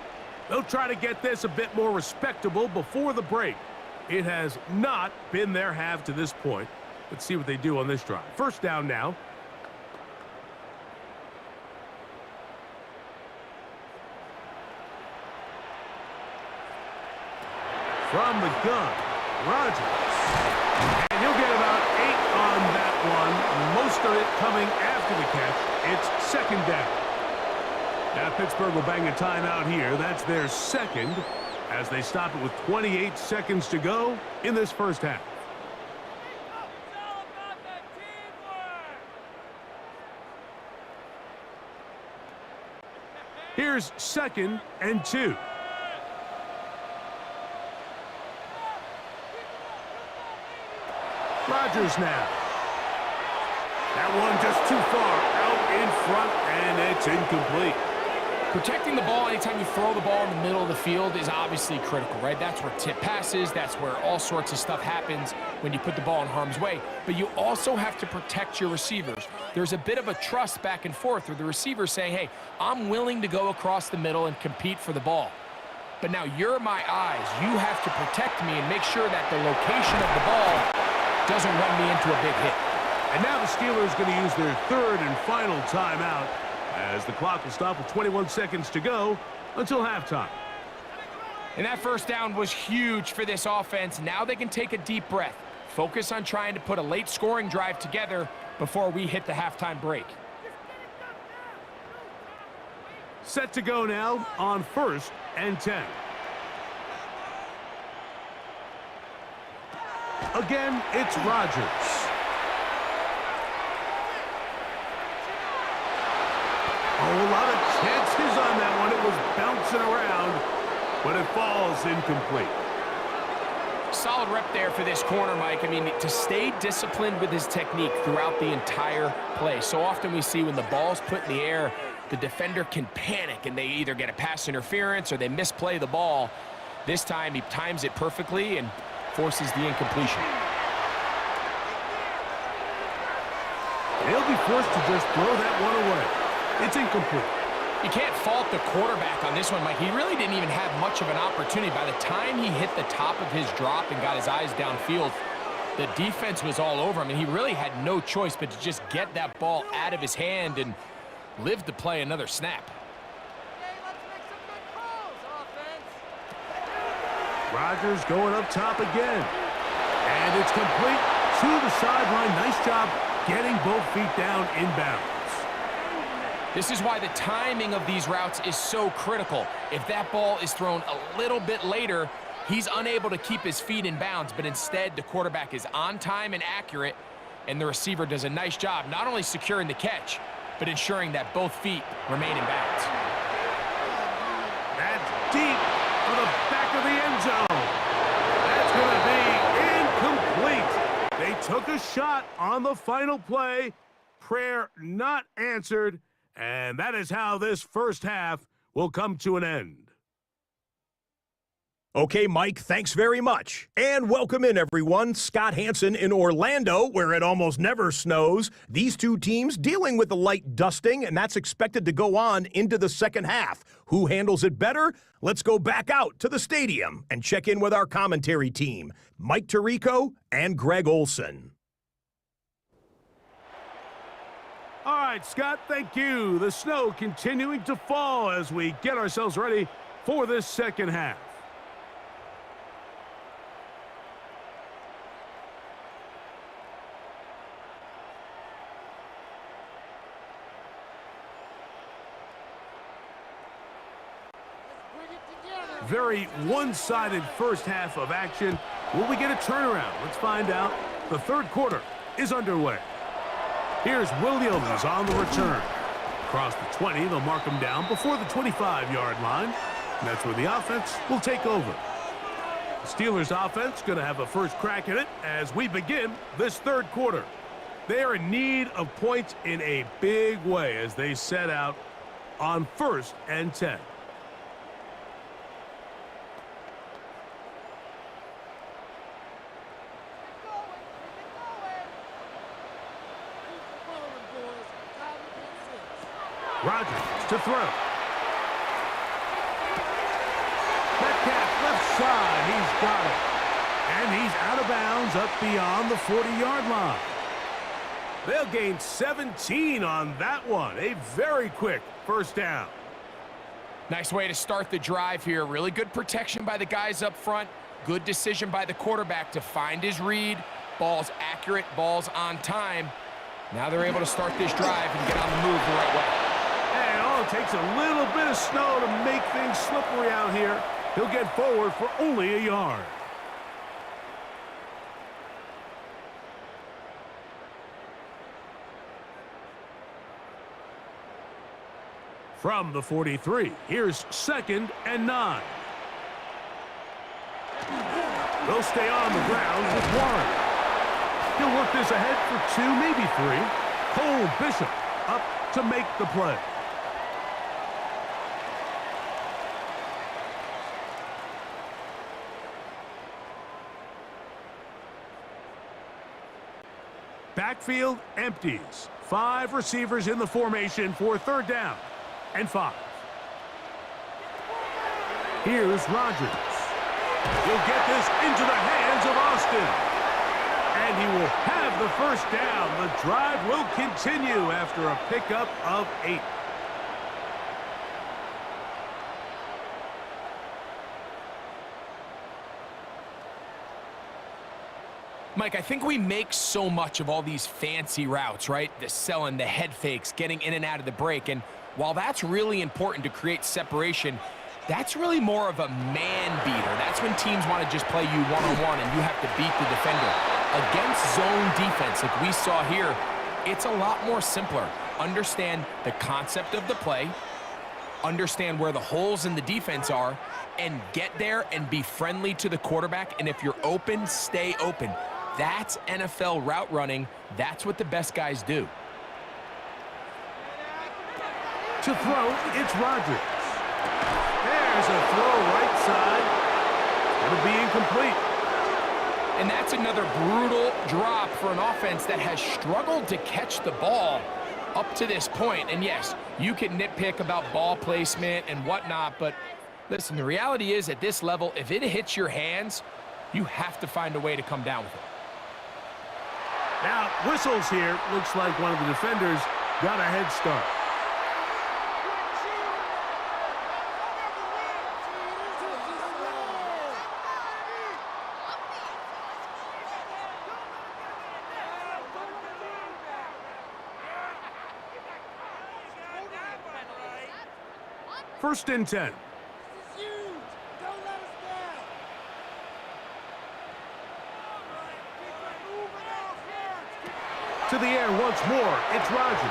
They'll try to get this a bit more respectable before the break. It has not been their half to this point. Let's see what they do on this drive. 1st down now. From the gun, Rodgers. And he'll get about 8 on that one. Most of it coming after the catch. It's 2nd down. Now Pittsburgh will bang a timeout here. That's their 2nd as they stop it with 28 seconds to go in this first half. Here's 2nd and 2. Rodgers now. That one just too far out in front, and it's incomplete. Protecting the ball anytime you throw the ball in the middle of the field is obviously critical, right? That's where tip passes, that's where all sorts of stuff happens when you put the ball in harm's way. But you also have to protect your receivers. There's a bit of a trust back and forth where the receiver's saying, hey, I'm willing to go across the middle and compete for the ball. But now you're my eyes. You have to protect me and make sure that the location of the ball doesn't run me into a big hit. And now the Steelers going to use their 3rd and final timeout as the clock will stop with 21 seconds to go until halftime. And that 1st down was huge for this offense. Now they can take a deep breath. Focus on trying to put a late scoring drive together before we hit the halftime break. Set to go now on 1st and 10. Again, it's Rodgers. Oh, a lot of chances on that one. It was bouncing around, but it falls incomplete. Solid rep there for this corner, Mike. I mean, to stay disciplined with his technique throughout the entire play. So often we see when the ball's put in the air, the defender can panic and they either get a pass interference or they misplay the ball. This time he times it perfectly and forces the incompletion. He'll be forced to just throw that one away. It's incomplete. You can't fault the quarterback on this one, Mike. He really didn't even have much of an opportunity. By the time he hit the top of his drop and got his eyes downfield, the defense was all over him, and he really had no choice but to just get that ball out of his hand and live to play another snap. Rodgers going up top again. And it's complete to the sideline. Nice job getting both feet down inbounds. This is why the timing of these routes is so critical. If that ball is thrown a little bit later, he's unable to keep his feet in bounds, but instead the quarterback is on time and accurate, and the receiver does a nice job not only securing the catch, but ensuring that both feet remain in bounds. That's deep for the back of the end zone. That's going to be incomplete. They took a shot on the final play. Prayer not answered. And that is how this first half will come to an end. Okay, Mike, thanks very much. And welcome in, everyone. Scott Hansen in Orlando, where it almost never snows. These two teams dealing with a light dusting, and that's expected to go on into the second half. Who handles it better? Let's go back out to the stadium and check in with our commentary team, Mike Tirico and Greg Olson. All right, Scott, thank you. The snow continuing to fall as we get ourselves ready for this second half. Very one-sided first half of action. Will we get a turnaround? Let's find out. The third quarter is underway. Here's Williams on the return. Across the 20, they'll mark him down before the 25-yard line. And that's where the offense will take over. The Steelers offense going to have a first crack at it as we begin this third quarter. They are in need of points in a big way as they set out on 1st and 10. Rodgers to throw. Metcalf left side. He's got it. And he's out of bounds up beyond the 40-yard line. They'll gain 17 on that one. A very quick first down. Nice way to start the drive here. Really good protection by the guys up front. Good decision by the quarterback to find his read. Ball's accurate, ball's on time. Now they're able to start this drive and get on the move the right way. And all it takes a little bit of snow to make things slippery out here. He'll get forward for only a yard. From the 43, here's 2nd and 9. They'll stay on the ground with Warren. He'll work this ahead for 2, maybe 3. Cole Bishop up to make the play. Backfield empties. 5 receivers in the formation for 3rd down and 5. Here's Rodgers. He'll get this into the hands of Austin. And he will have the first down. The drive will continue after a pickup of 8. Mike, I think we make so much of all these fancy routes, right? The selling, the head fakes, getting in and out of the break. And while that's really important to create separation, that's really more of a man beater. That's when teams want to just play you one-on-one and you have to beat the defender. Against zone defense, like we saw here, it's a lot more simpler. Understand the concept of the play, understand where the holes in the defense are, and get there and be friendly to the quarterback. And if you're open, stay open. That's NFL route running. That's what the best guys do. To throw, it's Rodgers. There's a throw right side. It'll be incomplete. And that's another brutal drop for an offense that has struggled to catch the ball up to this point. And yes, you can nitpick about ball placement and whatnot, but listen, the reality is at this level, if it hits your hands, you have to find a way to come down with it. Now, whistles here. Looks like one of the defenders got a head start. First and 10. To the air once more, it's Rodgers.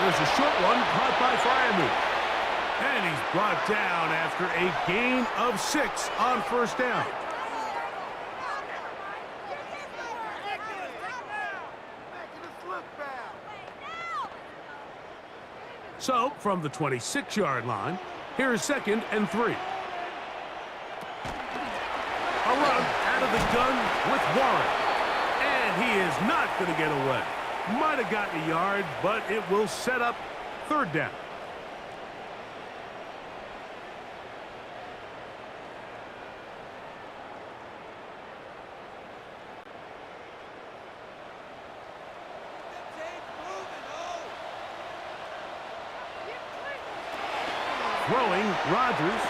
There's a short one caught by Freiermuth. And he's brought down after a gain of 6 on first down. So, from the 26-yard line, here's 2nd and 3. A run out of the gun with Warren. And he is not going to get away. Might have gotten a yard, but it will set up 3rd down. Throwing, Rodgers.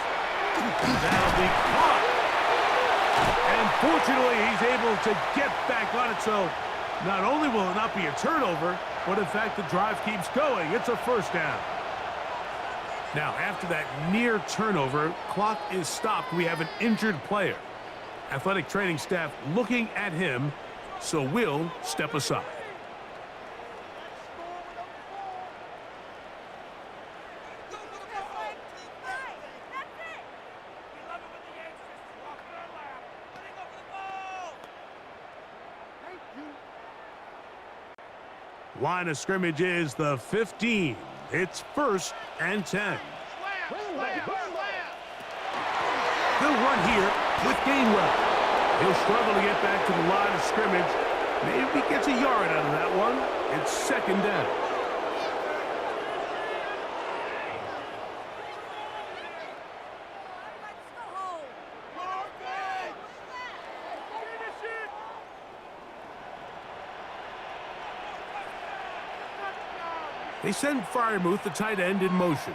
That'll be caught. And fortunately, he's able to get back on it, so not only will it not be a turnover, but in fact the drive keeps going. It's a 1st down. Now, after that near turnover, clock is stopped. We have an injured player. Athletic training staff looking at him, so we'll step aside. Line of scrimmage is the 15. It's 1st and 10. They'll run here with Gainwell. He'll struggle to get back to the line of scrimmage. Maybe gets a yard out of that one. It's 2nd down. They send Freiermuth, the tight end, in motion.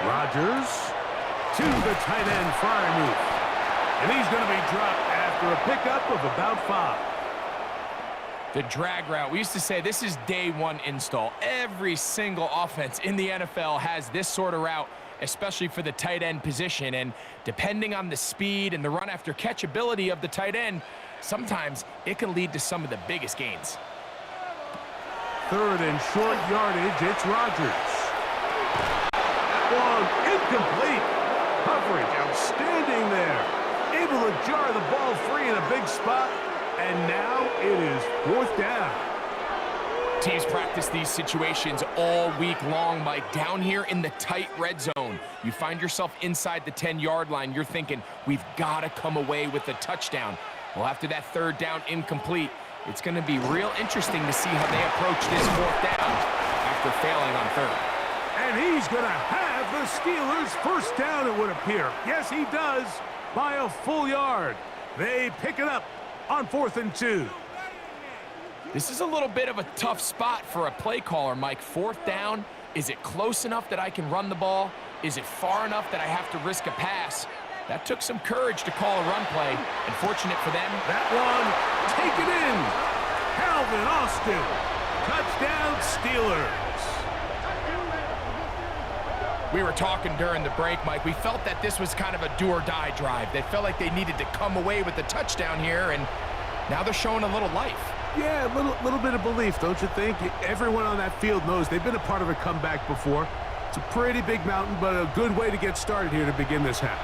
Rodgers to the tight end, Freiermuth. And he's going to be dropped after a pickup of about 5. The drag route. We used to say this is day 1 install. Every single offense in the NFL has this sort of route, especially for the tight end position. And depending on the speed and the run after catch ability of the tight end, sometimes it can lead to some of the biggest gains. 3rd and short yardage, it's Rodgers. That one incomplete. Coverage outstanding there. Able to jar the ball free in a big spot. And now it is 4th down. Teams practice these situations all week long. By down here in the tight red zone, you find yourself inside the 10-yard line. You're thinking, we've got to come away with a touchdown. Well, after that 3rd down incomplete, it's going to be real interesting to see how they approach this 4th down after failing on 3rd. And he's going to have the Steelers' 1st down, it would appear. Yes, he does, by a full yard. They pick it up on 4th and 2. This is a little bit of a tough spot for a play caller, Mike. 4th down, is it close enough that I can run the ball? Is it far enough that I have to risk a pass? That took some courage to call a run play, and fortunate for them. That one, taken in. Calvin Austin, touchdown Steelers. We were talking during the break, Mike. We felt that this was kind of a do-or-die drive. They felt like they needed to come away with the touchdown here, and now they're showing a little life. Yeah, a little bit of belief, don't you think? Everyone on that field knows they've been a part of a comeback before. It's a pretty big mountain, but a good way to get started here to begin this half.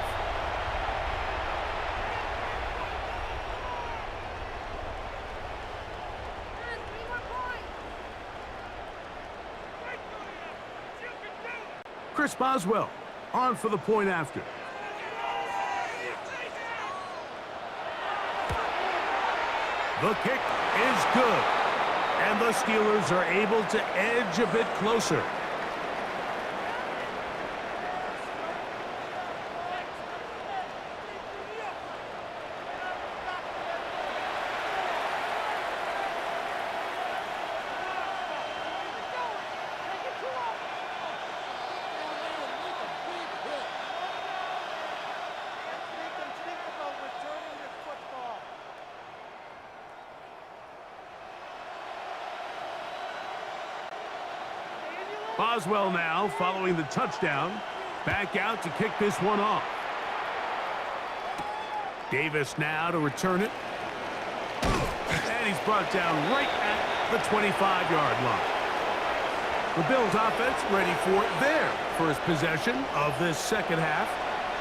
Chris Boswell on for the point after. The kick is good, and the Steelers are able to edge a bit closer. Boswell now following the touchdown. Back out to kick this one off. Davis now to return it. And he's brought down right at the 25-yard line. The Bills offense ready for their first possession of this second half.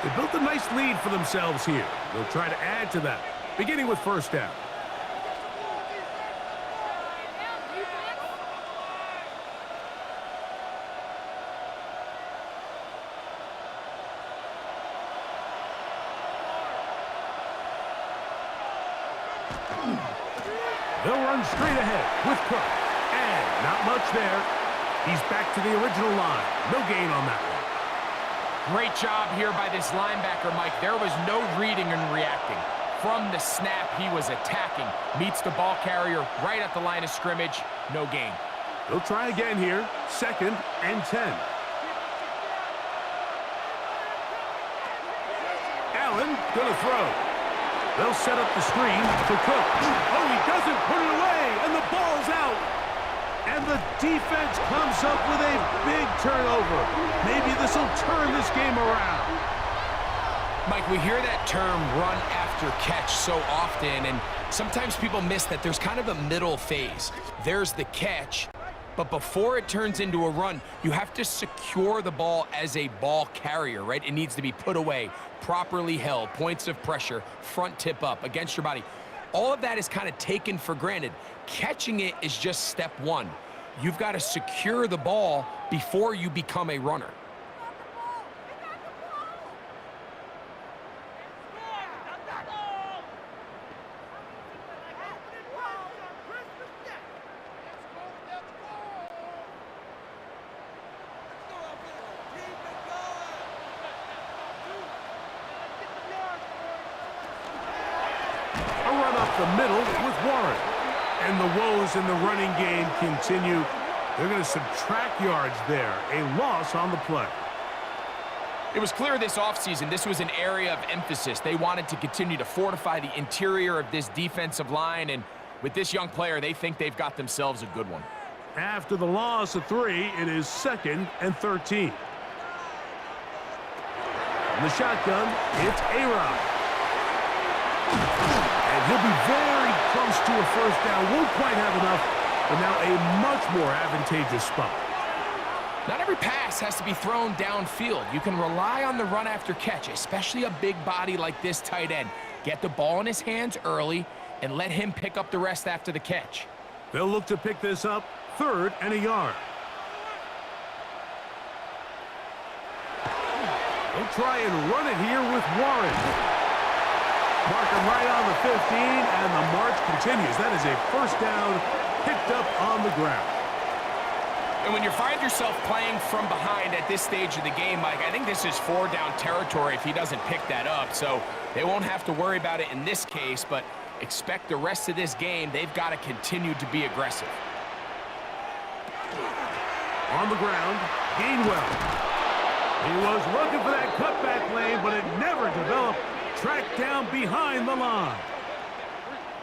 They built a nice lead for themselves here. They'll try to add to that, beginning with first down. They'll run straight ahead with Cook. And not much there. He's back to the original line. No gain on that one. Great job here by this linebacker, Mike. There was no reading and reacting. From the snap, he was attacking. Meets the ball carrier right at the line of scrimmage. No gain. They'll try again here. 2nd and 10. Allen gonna throw. They'll set up the screen for Cook. Oh, he doesn't put it away, and the ball's out. And the defense comes up with a big turnover. Maybe this will turn this game around. Mike, we hear that term run after catch so often, and sometimes people miss that there's kind of a middle phase. There's the catch, but before it turns into a run, you have to secure the ball as a ball carrier, right? It needs to be put away, properly held, points of pressure, front tip up against your body. All of that is kind of taken for granted. Catching it is just step one. You've got to secure the ball before you become a runner. The middle with Warren. And the woes in the running game continue. They're going to subtract yards there. A loss on the play. It was clear this offseason this was an area of emphasis. They wanted to continue to fortify the interior of this defensive line, and with this young player, they think they've got themselves a good one. After the loss of 3, it is 2nd and 13. In the shotgun, it's A-Rod. And he'll be very close to a first down. Won't quite have enough, but now a much more advantageous spot. Not every pass has to be thrown downfield. You can rely on the run after catch, especially a big body like this tight end. Get the ball in his hands early and let him pick up the rest after the catch. They'll look to pick this up 3rd and a yard. They'll try and run it here with Warren. Mark him right on the 15, and the march continues. That is a first down picked up on the ground. And when you find yourself playing from behind at this stage of the game, Mike, I think this is 4-down territory if he doesn't pick that up. So they won't have to worry about it in this case, but expect the rest of this game, they've got to continue to be aggressive. On the ground, Gainwell. He was looking for that cutback lane, but it never developed. Tracked down behind the line.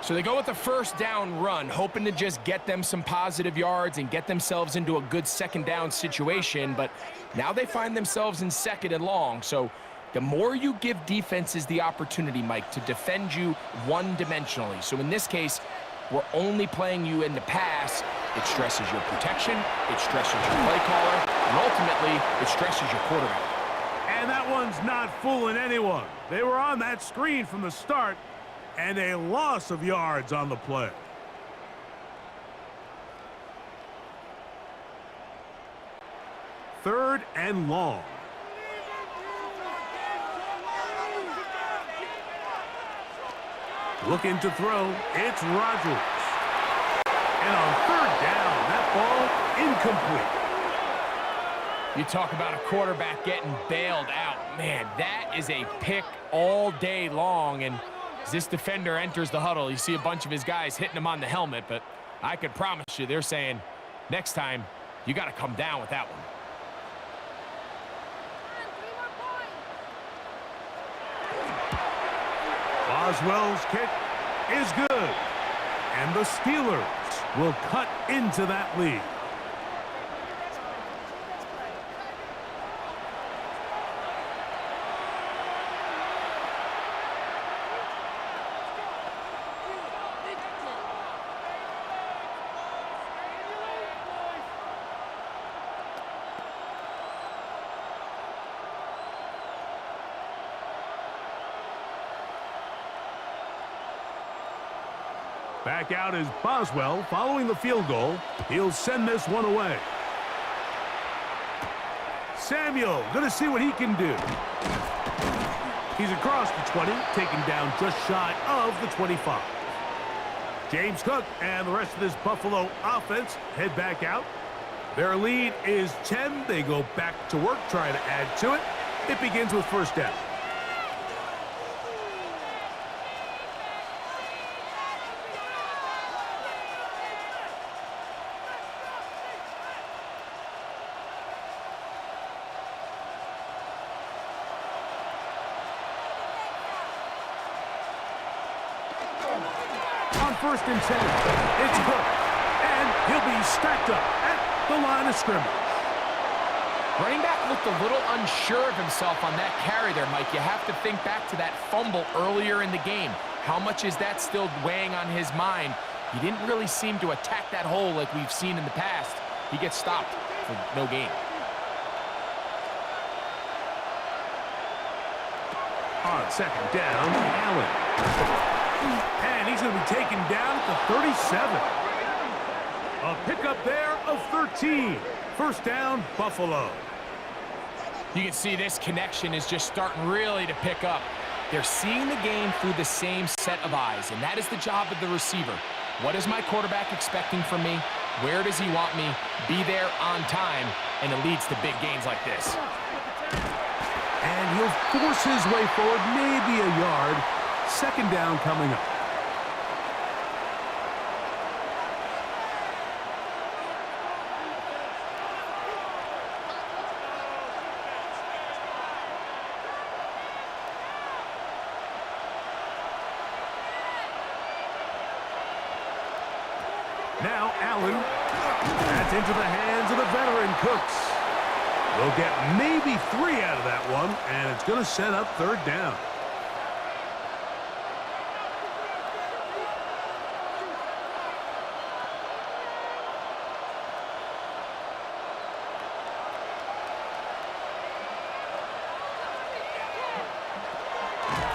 So they go with the first down run, hoping to just get them some positive yards and get themselves into a good 2nd down situation, but now they find themselves in 2nd and long. So the more you give defenses the opportunity, Mike, to defend you one-dimensionally. So in this case, we're only playing you in the pass. It stresses your protection, it stresses your play caller, and ultimately, it stresses your quarterback. And that one's not fooling anyone. They were on that screen from the start, and a loss of yards on the play. Third and long. Looking to throw, it's Rodgers. And on third down, that ball incomplete. You talk about a quarterback getting bailed out. Man, that is a pick all day long. And as this defender enters the huddle, you see a bunch of his guys hitting him on the helmet. But I could promise you they're saying, next time, you got to come down with that one. Boswell's kick is good. And the Steelers will cut into that lead. Back out is Boswell following the field goal. He'll send this one away. Samuel going to see what he can do. He's across the 20, taken down just shy of the 25. James Cook and the rest of this Buffalo offense head back out. Their lead is 10. They go back to work trying to add to it. It begins with first down. First and 10. It's Cook. And he'll be stacked up at the line of scrimmage. Running back looked a little unsure of himself on that carry there, Mike. You have to think back to that fumble earlier in the game. How much is that still weighing on his mind? He didn't really seem to attack that hole like we've seen in the past. He gets stopped for no gain. On second down, Allen. And he's going to be taken down at the 37. A pickup there of 13. First down, Buffalo. You can see this connection is just starting really to pick up. They're seeing the game through the same set of eyes, and that is the job of the receiver. What is my quarterback expecting from me? Where does he want me? Be there on time, and it leads to big gains like this. And he'll force his way forward, maybe a yard. Second down coming up. Now Allen. That's into the hands of the veteran Cooks. They'll get maybe 3 out of that one, and it's going to set up third down.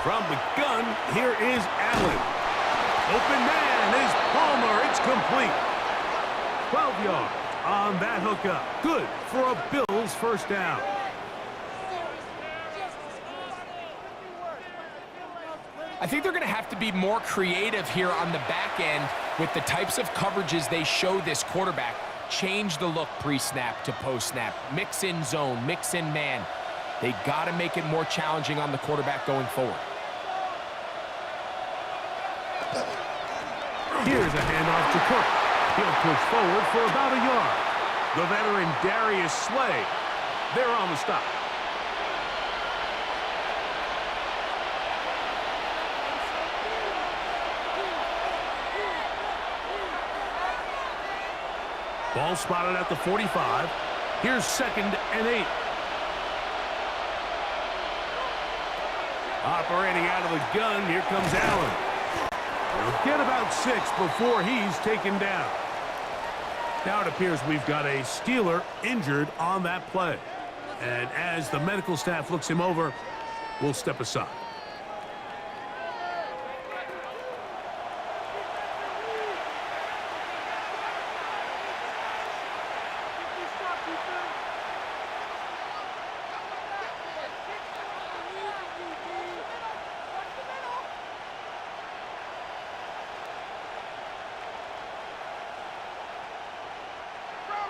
From the gun, here is Allen. Open man is Palmer. It's complete. 12 yards on that hookup. Good for a Bills first down. I think they're going to have to be more creative here on the back end with the types of coverages they show this quarterback. Change the look pre-snap to post-snap. Mix in zone, mix in man. They got to make it more challenging on the quarterback going forward. Here's a handoff to Cook. He'll push forward for about a yard. The veteran Darius Slay, they're on the stop. Ball spotted at the 45. Here's second and 8. Operating out of the gun, here comes Allen. He'll get about 6 before he's taken down. Now it appears we've got a Steeler injured on that play. And as the medical staff looks him over, we'll step aside.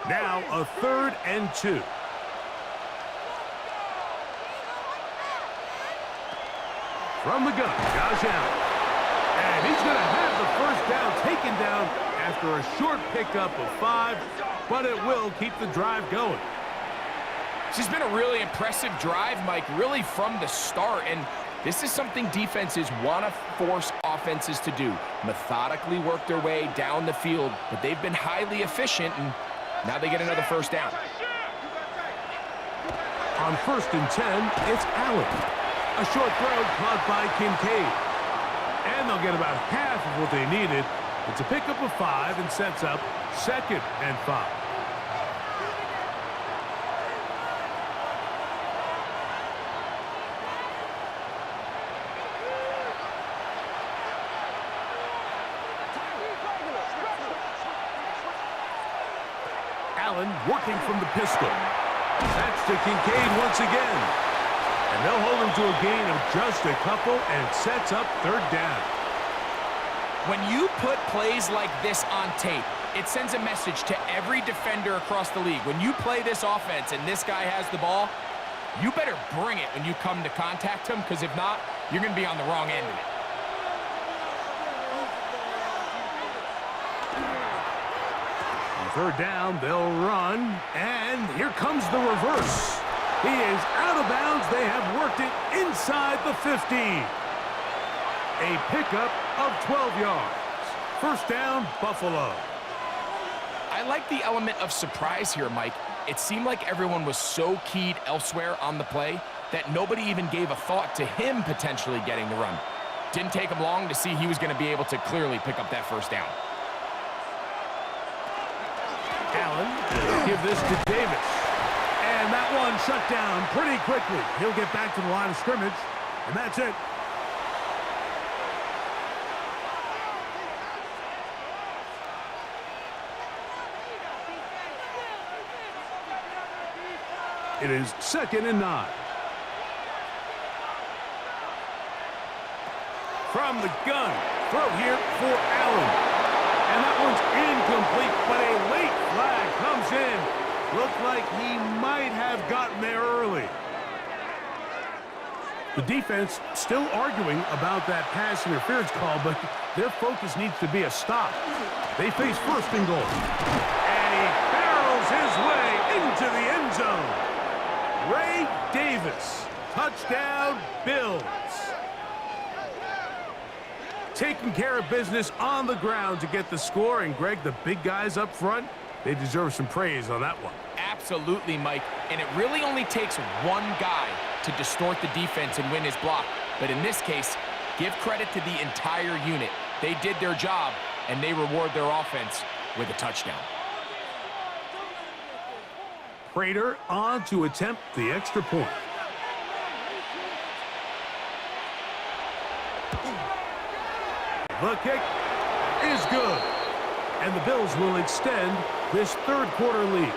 Now a 3rd and 2. From the gun, Josh Allen. And he's going to have the first down taken down after a short pickup of 5, but it will keep the drive going. This has been a really impressive drive, Mike, really from the start. And this is something defenses want to force offenses to do. Methodically work their way down the field, but they've been highly efficient, and now they get another first down. On 1st and 10, it's Allen. A short throw caught by Kincaid. And they'll get about half of what they needed. It's a pickup of 5 and sets up 2nd and 5. Allen working from the pistol. That's to Kincaid once again. And they'll hold him to a gain of just a couple and sets up 3rd down. When you put plays like this on tape, it sends a message to every defender across the league. When you play this offense and this guy has the ball, you better bring it when you come to contact him, because if not, you're going to be on the wrong end of it. On 3rd down, they'll run, and here comes the reverse. He is out of bounds. They have worked it inside the 50. A pickup of 12 yards. First down, Buffalo. I like the element of surprise here, Mike. It seemed like everyone was so keyed elsewhere on the play that nobody even gave a thought to him potentially getting the run. Didn't take him long to see he was going to be able to clearly pick up that first down. Allen will give this to Davis. And that one shut down pretty quickly. He'll get back to the line of scrimmage, and that's it. It is 2nd and 9. From the gun, throw here for Allen. And that one's incomplete, but a late flag comes in. Looked like he might have gotten there early. The defense still arguing about that pass interference call, but their focus needs to be a stop. They face 1st and goal. And he barrels his way into the end zone. Ray Davis, touchdown Bills. Taking care of business on the ground to get the score, and Greg, the big guys up front, they deserve some praise on that one. Absolutely, Mike. And it really only takes one guy to distort the defense and win his block. But in this case, give credit to the entire unit. They did their job, and they reward their offense with a touchdown. Prater on to attempt the extra point. The kick is good. And the Bills will extend this 3rd quarter lead.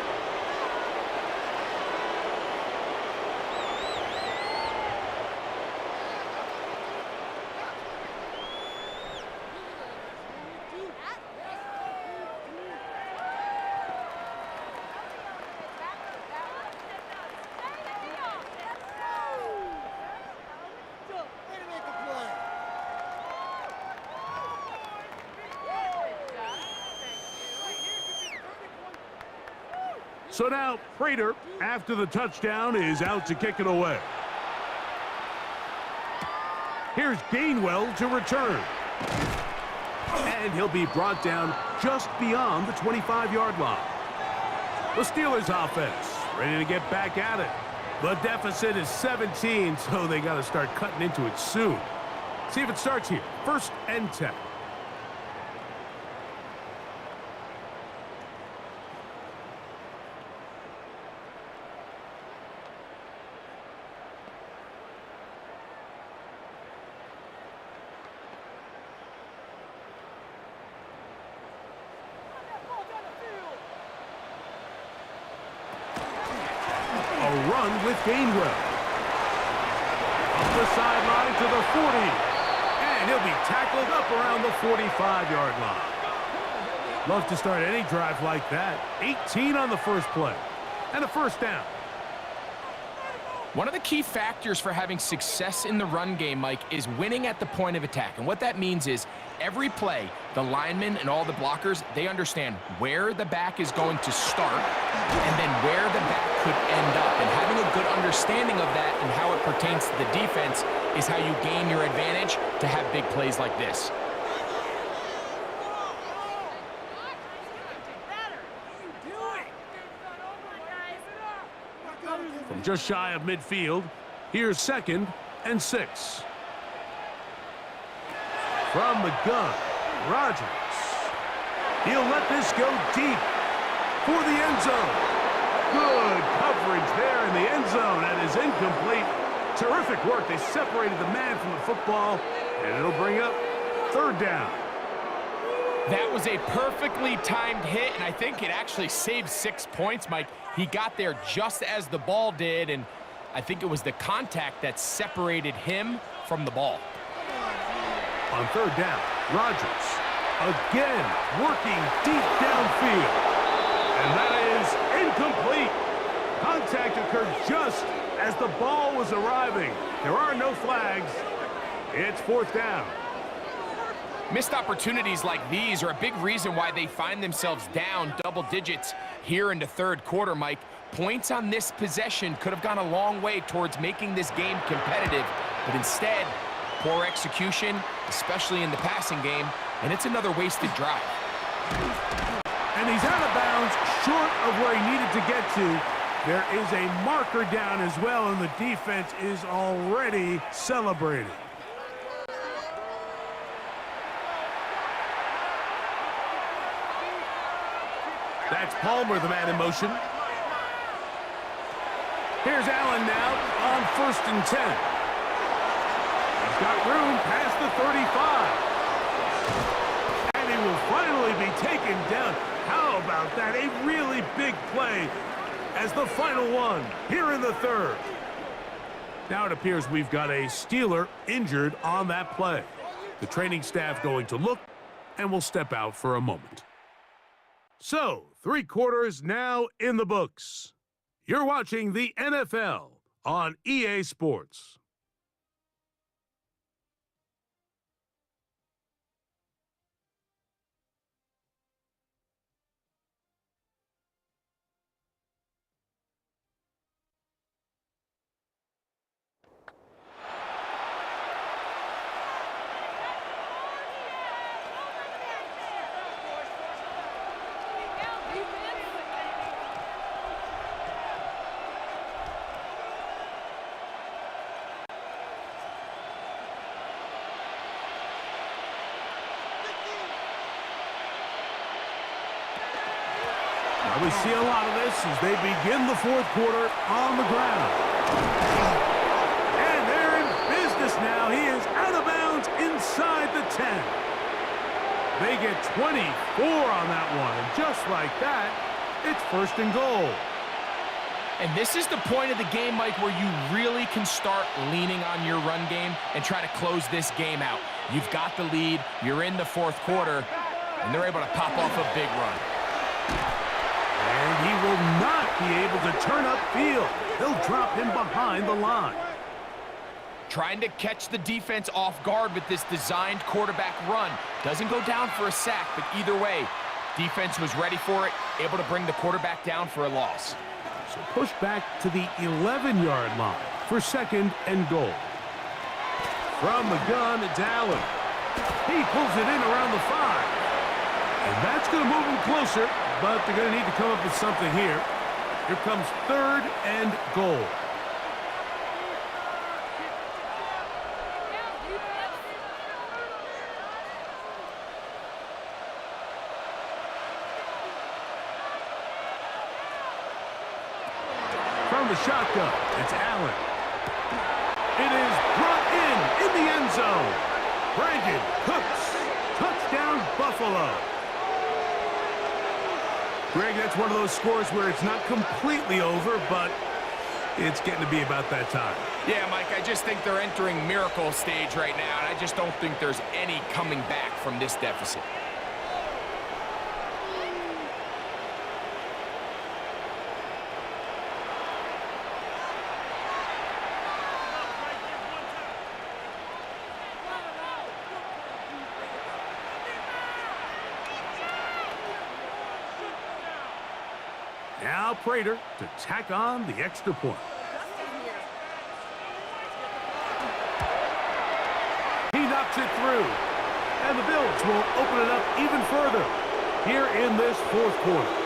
So now, Prater, after the touchdown, is out to kick it away. Here's Gainwell to return. And he'll be brought down just beyond the 25-yard line. The Steelers offense ready to get back at it. The deficit is 17, so they got to start cutting into it soon. See if it starts here. 1st and 10. run with Gainwell. Up the sideline to the 40. And he'll be tackled up around the 45-yard line. Love to start any drive like that. 18 on the first play. And a first down. One of the key factors for having success in the run game, Mike, is winning at the point of attack. And what that means is every play, the linemen and all the blockers, they understand where the back is going to start and then where the back could end up. And having a good understanding of that and how it pertains to the defense is how you gain your advantage to have big plays like this. From just shy of midfield, here's 2nd and 6. From the gun, Rodgers. He'll let this go deep for the end zone. Good coverage there in the end zone. That is incomplete. Terrific work. They separated the man from the football, and it'll bring up 3rd down. That was a perfectly timed hit, and I think it actually saved 6 points, Mike. He got there just as the ball did, and I think it was the contact that separated him from the ball. On 3rd down, Rodgers again working deep downfield. And that is incomplete. Contact occurred just as the ball was arriving. There are no flags. It's 4th down. Missed opportunities like these are a big reason why they find themselves down double digits here in the 3rd quarter, Mike. Points on this possession could have gone a long way towards making this game competitive, but instead, poor execution, especially in the passing game, and it's another wasted drive. And he's out of bounds, short of where he needed to get to. There is a marker down as well, and the defense is already celebrating. That's Palmer, the man in motion. Here's Allen now on 1st and 10. He's got room past the 35. And he will finally be taken down. How about that? A really big play as the final one here in the 3rd. Now it appears we've got a Steeler injured on that play. The training staff going to look, and we'll step out for a moment. So, 3 quarters now in the books. You're watching the NFL on EA Sports. Now we see a lot of this as they begin the 4th quarter on the ground. And they're in business now. He is out of bounds inside the 10. They get 24 on that one. And just like that, it's 1st and goal. And this is the point of the game, Mike, where you really can start leaning on your run game and try to close this game out. You've got the lead, you're in the 4th quarter, and they're able to pop off a big run. And he will not be able to turn upfield. They'll drop him behind the line. Trying to catch the defense off guard with this designed quarterback run. Doesn't go down for a sack, but either way, defense was ready for it, able to bring the quarterback down for a loss. So push back to the 11-yard line for 2nd and goal. From the gun, it's Allen. He pulls it in around the 5. And that's going to move him closer, but they're going to need to come up with something here. Here comes 3rd and goal. From the shotgun, it's Allen. It is brought in the end zone. Brandon Cooks, touchdown Buffalo. Greg, that's one of those scores where it's not completely over, but It's getting to be about that time. Yeah, Mike, I just think they're entering miracle stage right now, and I just don't think there's any coming back from this deficit. Now Prater to tack on the extra point. He knocks it through. And the Bills will open it up even further here in this fourth quarter.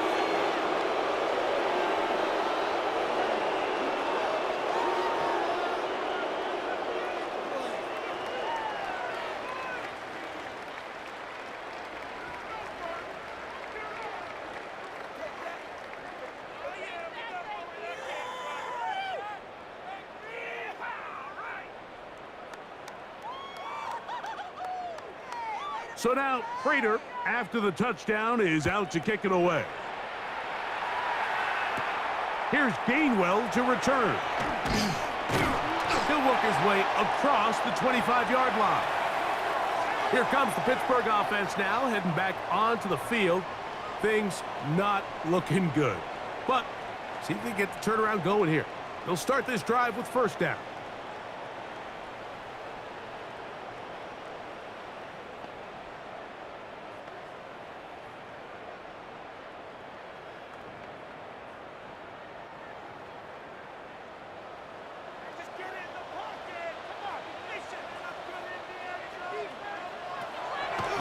So now, Prater, after the touchdown, is out to kick it away. Here's Gainwell to return. He'll work his way across the 25-yard line. Here comes the Pittsburgh offense now, heading back onto the field. Things not looking good. But see if they get the turnaround going here. They'll start this drive with first down.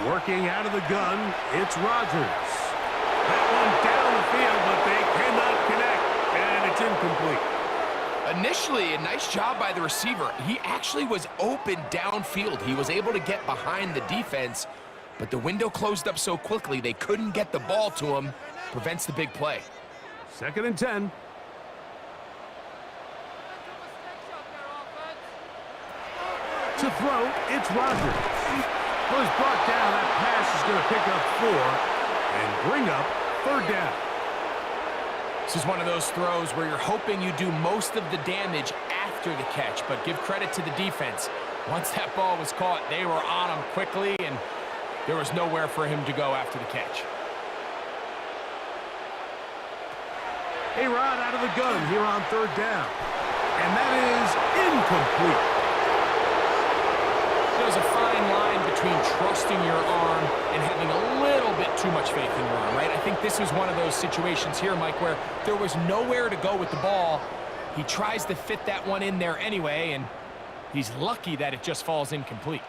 Working out of the gun, it's Rodgers. That one down the field, but they cannot connect, and it's incomplete. Initially, a nice job by the receiver. He actually was open downfield. He was able to get behind the defense, but the window closed up so quickly they couldn't get the ball to him. Prevents the big play. 2nd and 10. To throw, it's Rodgers. Was brought down. That pass is going to pick up 4 and bring up 3rd down. This is one of those throws where you're hoping you do most of the damage after the catch, but give credit to the defense. Once that ball was caught, they were on him quickly, and there was nowhere for him to go after the catch. A-Rod out of the gun here on 3rd down. And that is incomplete. There's a fine line between trusting your arm and having a little bit too much faith in your arm, right? I think this is one of those situations here, Mike, where there was nowhere to go with the ball. He tries to fit that one in there anyway, and he's lucky that it just falls incomplete.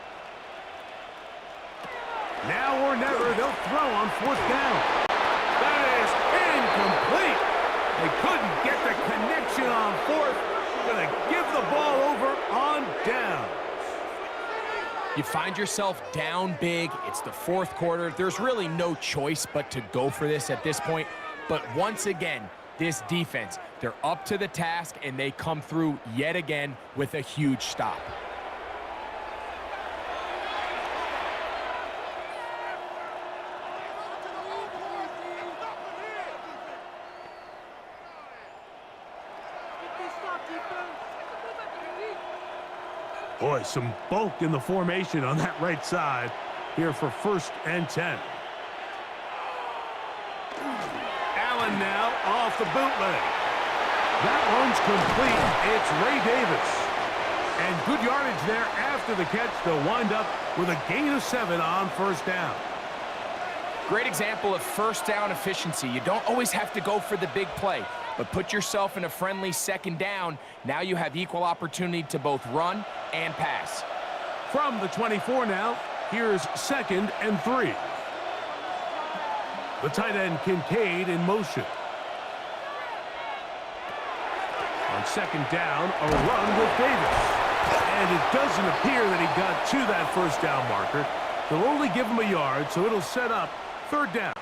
Now or never, they'll throw on 4th down. That is incomplete. They couldn't get the connection on 4th. Gonna give the ball over on down. You find yourself down big. It's the 4th quarter. There's really no choice but to go for this at this point. But once again, this defense, they're up to the task, and they come through yet again with a huge stop. Boy, some bulk in the formation on that right side here for 1st and 10. Allen now off the bootleg. That one's complete. It's Ray Davis. And good yardage there after the catch. They'll wind up with a gain of 7 on 1st down. Great example of 1st down efficiency. You don't always have to go for the big play, but put yourself in a friendly 2nd down. Now you have equal opportunity to both run and pass. From the 24 now, here's 2nd and 3. The tight end Kincaid in motion. On 2nd down, a run with Davis. And it doesn't appear that he got to that 1st down marker. They'll only give him a yard, so it'll set up 3rd down.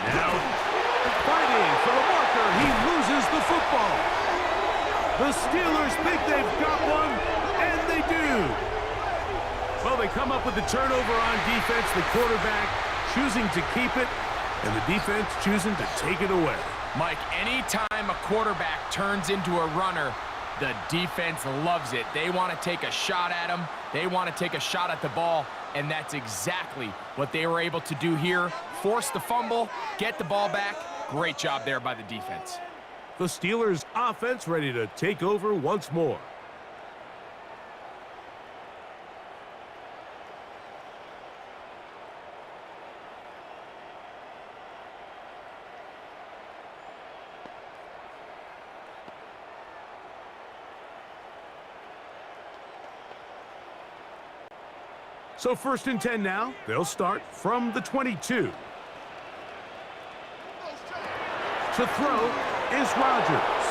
Now, fighting for the marker, he The Steelers think they've got one, and they do. Well, they come up with the turnover on defense, the quarterback choosing to keep it, and the defense choosing to take it away. Mike, anytime a quarterback turns into a runner, the defense loves it. They want to take a shot at him. They want to take a shot at the ball, and that's exactly what they were able to do here. Force the fumble, get the ball back. Great job there by the defense. The Steelers' offense ready to take over once more. So 1st and 10 now. They'll start from the 22. To throw is Rodgers.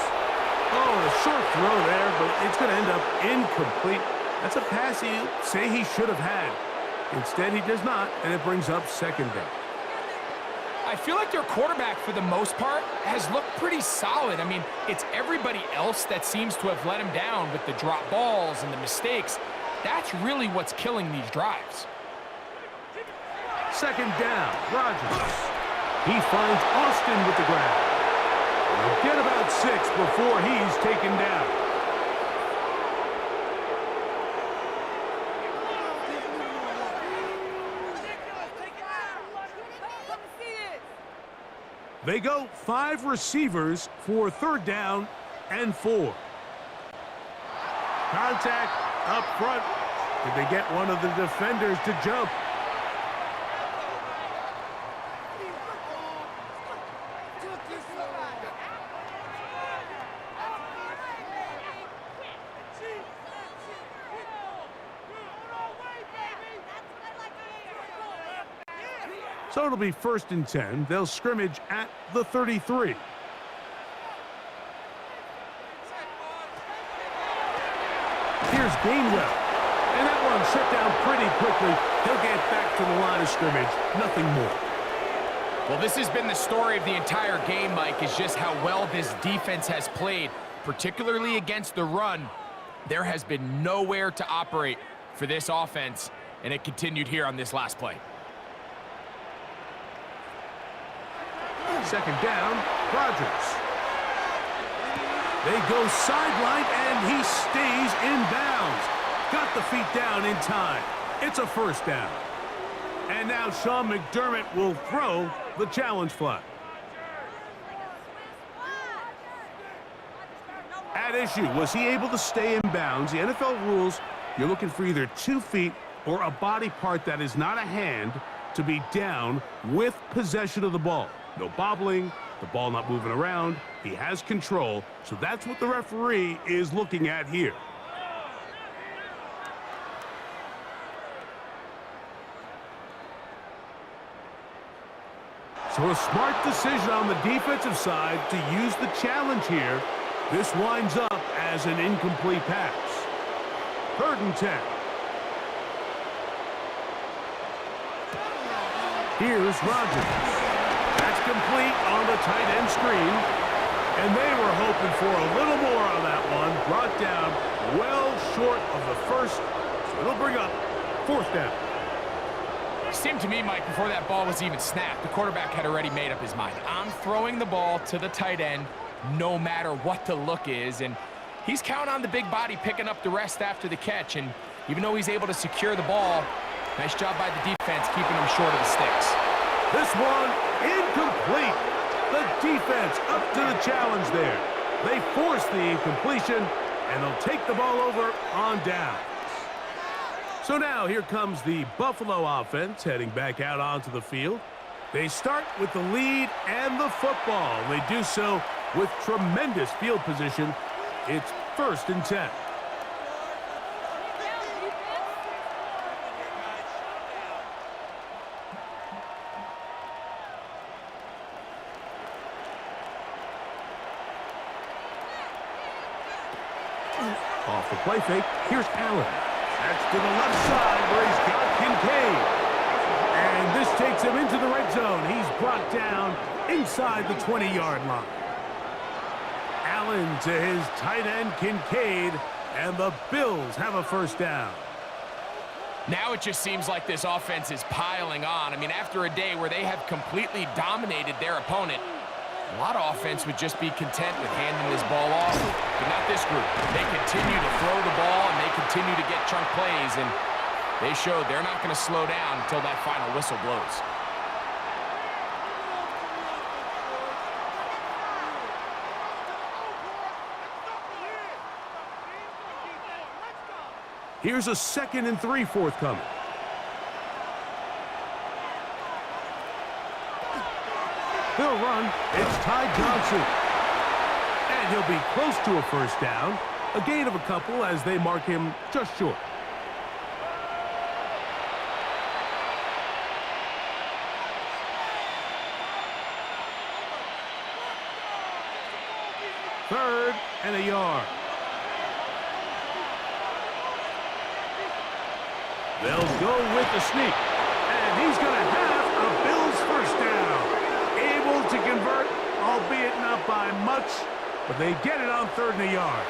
Oh, a short throw there, but it's going to end up incomplete. That's a pass he'll say he should have had. Instead, he does not, and it brings up 2nd down. I feel like their quarterback, for the most part, has looked pretty solid. I mean, it's everybody else that seems to have let him down with the drop balls and the mistakes. That's really what's killing these drives. 2nd down, Rodgers. He finds Austin with the grab. He'll get about 6 before he's taken down. They go 5 receivers for 3rd down and 4. Contact up front. Did they get one of the defenders to jump? So it'll be 1st and 10. They'll scrimmage at the 33. Here's Gainwell. And that one shut down pretty quickly. He'll get back to the line of scrimmage. Nothing more. Well, this has been the story of the entire game, Mike, is just how well this defense has played, particularly against the run. There has been nowhere to operate for this offense, and it continued here on this last play. 2nd down, Rodgers. They go sideline, and he stays in bounds. Got the feet down in time. It's a 1st down. And now Sean McDermott will throw the challenge flag. At issue, was he able to stay in bounds? The NFL rules, you're looking for either 2 feet or a body part that is not a hand to be down with possession of the ball. No bobbling, the ball not moving around. He has control, so that's what the referee is looking at here. So a smart decision on the defensive side to use the challenge here. This winds up as an incomplete pass. 3rd and 10. Here's Rodgers. That's complete on the tight end screen. And they were hoping for a little more on that one. Brought down well short of the 1st. So it'll bring up 4th down. It seemed to me, Mike, before that ball was even snapped, the quarterback had already made up his mind. I'm throwing the ball to the tight end no matter what the look is. And he's counting on the big body picking up the rest after the catch. And even though he's able to secure the ball, nice job by the defense keeping him short of the sticks. This one incomplete. The defense up to the challenge there. They force the incompletion, and they'll take the ball over on down. So now here comes the Buffalo offense heading back out onto the field. They start with the lead and the football. They do so with tremendous field position. It's 1st and 10. Off the play fake, here's Allen. That's to the left side where he's got Kincaid. And this takes him into the red zone. He's brought down inside the 20-yard line. Allen to his tight end, Kincaid, and the Bills have a first down. Now it just seems like this offense is piling on. I mean, after a day where they have completely dominated their opponent, a lot of offense would just be content with handing this ball off, but not this group. They continue to throw the ball, and they continue to get chunk plays, and they showed they're not going to slow down until that final whistle blows. Here's a 2nd and 3 forthcoming. He'll run. It's Ty Johnson. And he'll be close to a first down. A gain of a couple as they mark him just short. Third and a yard. They'll go with the sneak. And he's going to have a Bills first down. Able to convert, albeit not by much, but they get it on 3rd and a yard.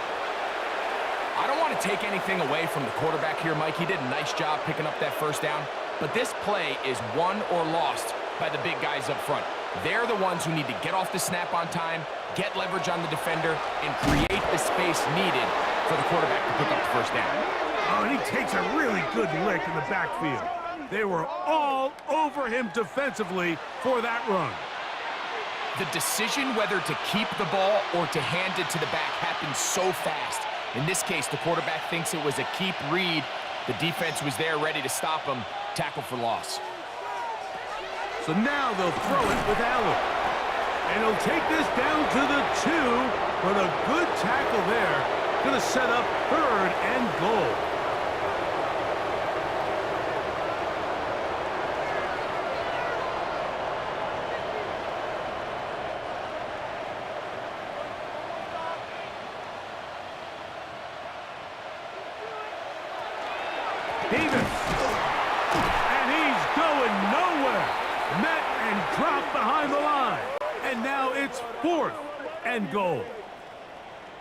I don't want to take anything away from the quarterback here, Mike. He did a nice job picking up that first down, but this play is won or lost by the big guys up front. They're the ones who need to get off the snap on time, get leverage on the defender, and create the space needed for the quarterback to pick up the first down. Oh, and he takes a really good lick in the backfield. They were all over him defensively for that run. The decision whether to keep the ball or to hand it to the back happens so fast. In this case, the quarterback thinks it was a keep read. The defense was there ready to stop him. Tackle for loss. So now they'll throw it with Allen. And he'll take this down to the 2, but a good tackle there. Going to set up 3rd and goal. Davis. And he's going nowhere. Met and dropped behind the line. And now it's 4th and goal.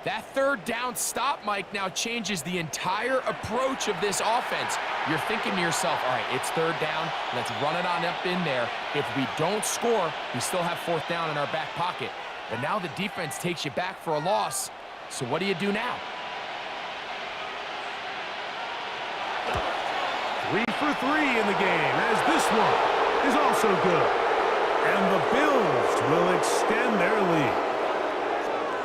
That 3rd down stop, Mike, now changes the entire approach of this offense. You're thinking to yourself, all right, it's 3rd down. Let's run it on up in there. If we don't score, we still have 4th down in our back pocket. But now the defense takes you back for a loss. So what do you do now? 3 for 3 in the game, as this one is also good. And the Bills will extend their lead.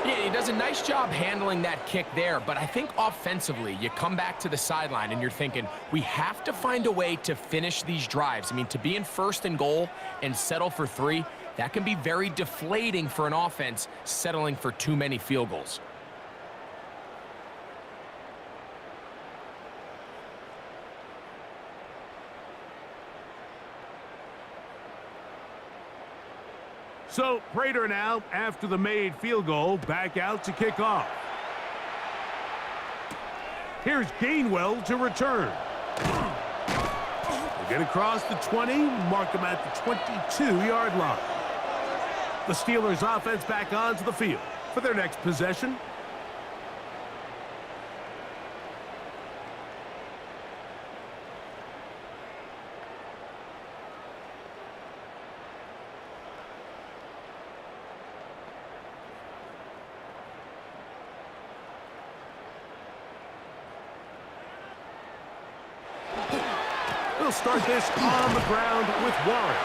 Yeah, he does a nice job handling that kick there, but I think offensively, you come back to the sideline and you're thinking, we have to find a way to finish these drives. I mean, to be in 1st and goal and settle for 3, that can be very deflating for an offense settling for too many field goals. So Prater now, after the made field goal, back out to kick off. Here's Gainwell to return. They get across the 20, mark him at the 22-yard line. The Steelers offense back onto the field for their next possession. He'll start this on the ground with Warren.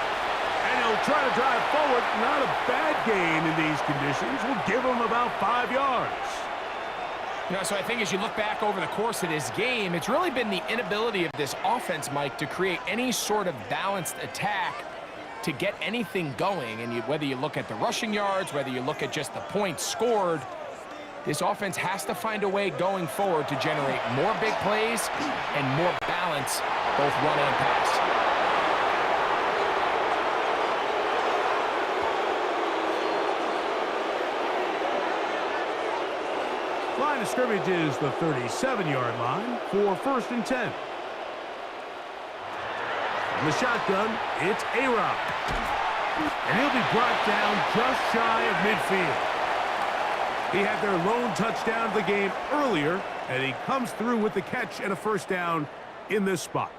And he'll try to drive forward. Not a bad gain in these conditions. Will give him about 5 yards. You know, so I think as you look back over the course of this game, it's really been the inability of this offense, Mike, to create any sort of balanced attack to get anything going. And whether you look at the rushing yards, whether you look at just the points scored, this offense has to find a way going forward to generate more big plays and more balance, both run and pass. Line of scrimmage is the 37-yard line for 1st and 10. In the shotgun, it's A-Rod. And he'll be brought down just shy of midfield. He had their lone touchdown of the game earlier, and he comes through with the catch and a first down in this spot.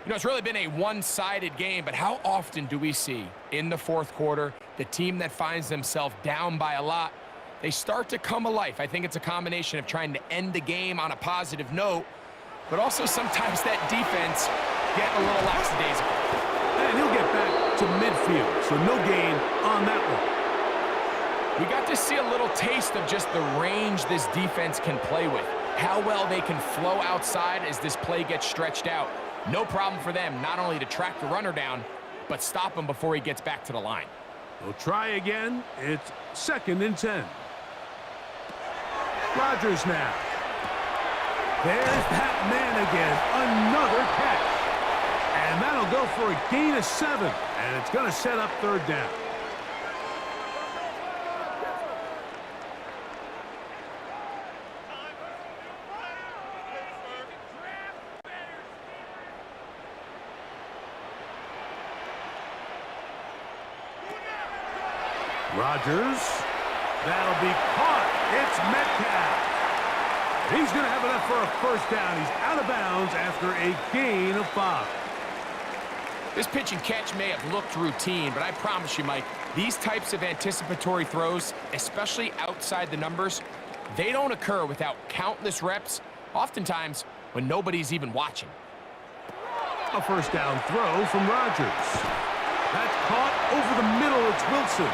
You know, it's really been a one-sided game, but how often do we see in the fourth quarter the team that finds themselves down by a lot, they start to come alive? I think it's a combination of trying to end the game on a positive note, but also sometimes that defense getting a little lackadaisical. And he'll get back to midfield, so no gain on that one. We got to see a little taste of just the range this defense can play with, how well they can flow outside as this play gets stretched out. No problem for them not only to track the runner down, but stop him before he gets back to the line. We'll try again. It's 2nd and 10. Rodgers now. There's that man again. Another catch. And that'll go for a gain of 7. And it's going to set up 3rd down. Rodgers. That'll be caught. It's Metcalf. He's going to have enough for a first down. He's out of bounds after a gain of 5. This pitch and catch may have looked routine, but I promise you, Mike, these types of anticipatory throws, especially outside the numbers, they don't occur without countless reps, oftentimes when nobody's even watching. A first down throw from Rodgers. That's caught over the middle. It's Wilson.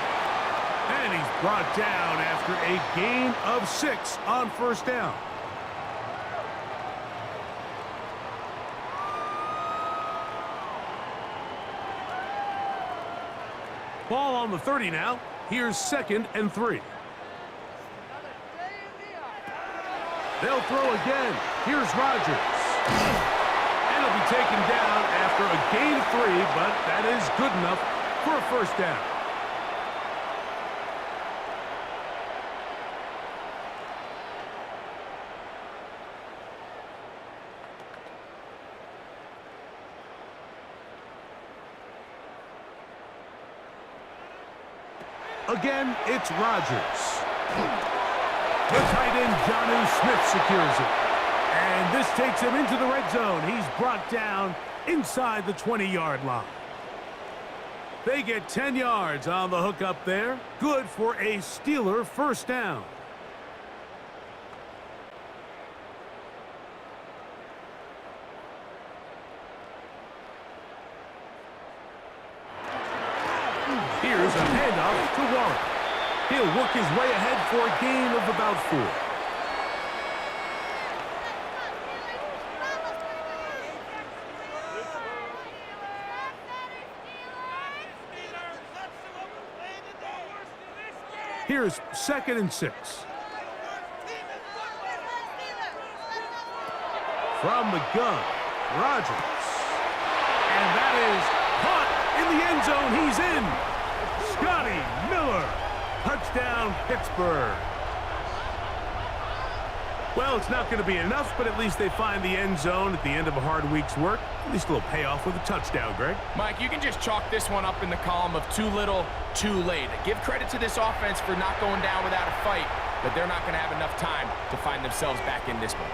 And he's brought down after a gain of 6 on first down. Ball on the 30 now. Here's 2nd and 3. They'll throw again. Here's Rodgers. And he'll be taken down after a gain of 3, but that is good enough for a first down. Again, it's Rodgers. The tight end, Jonnu Smith, secures it. And this takes him into the red zone. He's brought down inside the 20-yard line. They get 10 yards on the hook up there. Good for a Steeler first down. Here's a handoff to Warren. He'll work his way ahead for a gain of about 4. Here's 2nd and 6. From the gun, Rodgers. And that is caught in the end zone. He's in. Scotty Miller. Touchdown, Pittsburgh. Well, it's not going to be enough, but at least they find the end zone at the end of a hard week's work. At least a little payoff with a touchdown, Greg. Mike, you can just chalk this one up in the column of too little, too late. Give credit to this offense for not going down without a fight, but they're not going to have enough time to find themselves back in this one.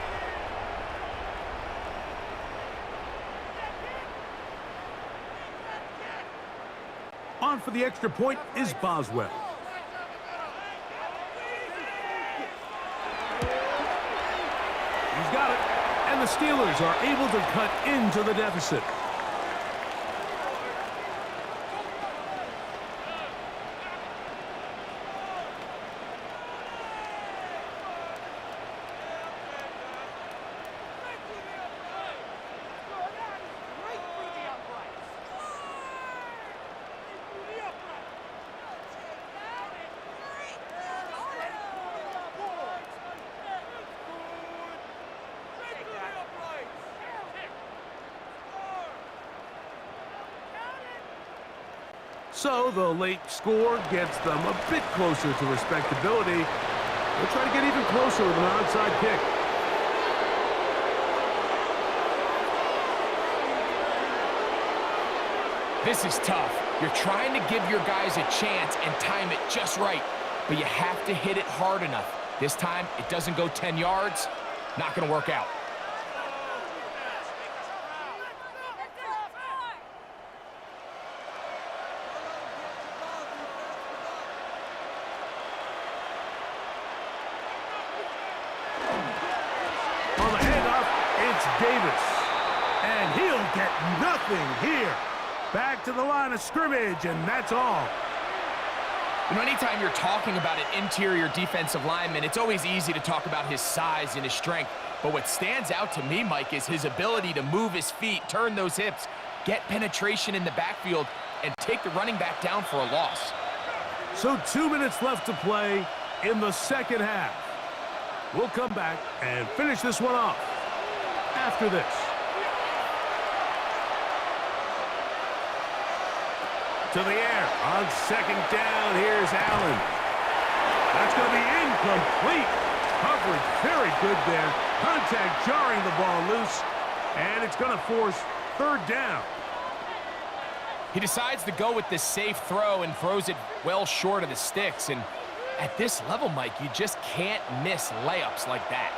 On for the extra point is Boswell. He's got it, and the Steelers are able to cut into the deficit. So the late score gets them a bit closer to respectability. They'll try to get even closer with an onside kick. This is tough. You're trying to give your guys a chance and time it just right, but you have to hit it hard enough. This time, it doesn't go 10 yards. Not going to work out. On the handoff, it's Davis. And he'll get nothing here. Back to the line of scrimmage, and that's all. You know, anytime you're talking about an interior defensive lineman, it's always easy to talk about his size and his strength. But what stands out to me, Mike, is his ability to move his feet, turn those hips, get penetration in the backfield, and take the running back down for a loss. So 2 minutes left to play in the second half. We'll come back and finish this one off after this. To the air on second down. Here's Allen. That's going to be incomplete. Coverage very good there. Contact jarring the ball loose. And it's going to force third down. He decides to go with this safe throw and throws it well short of the sticks. And at this level, Mike, you just can't miss layups like that.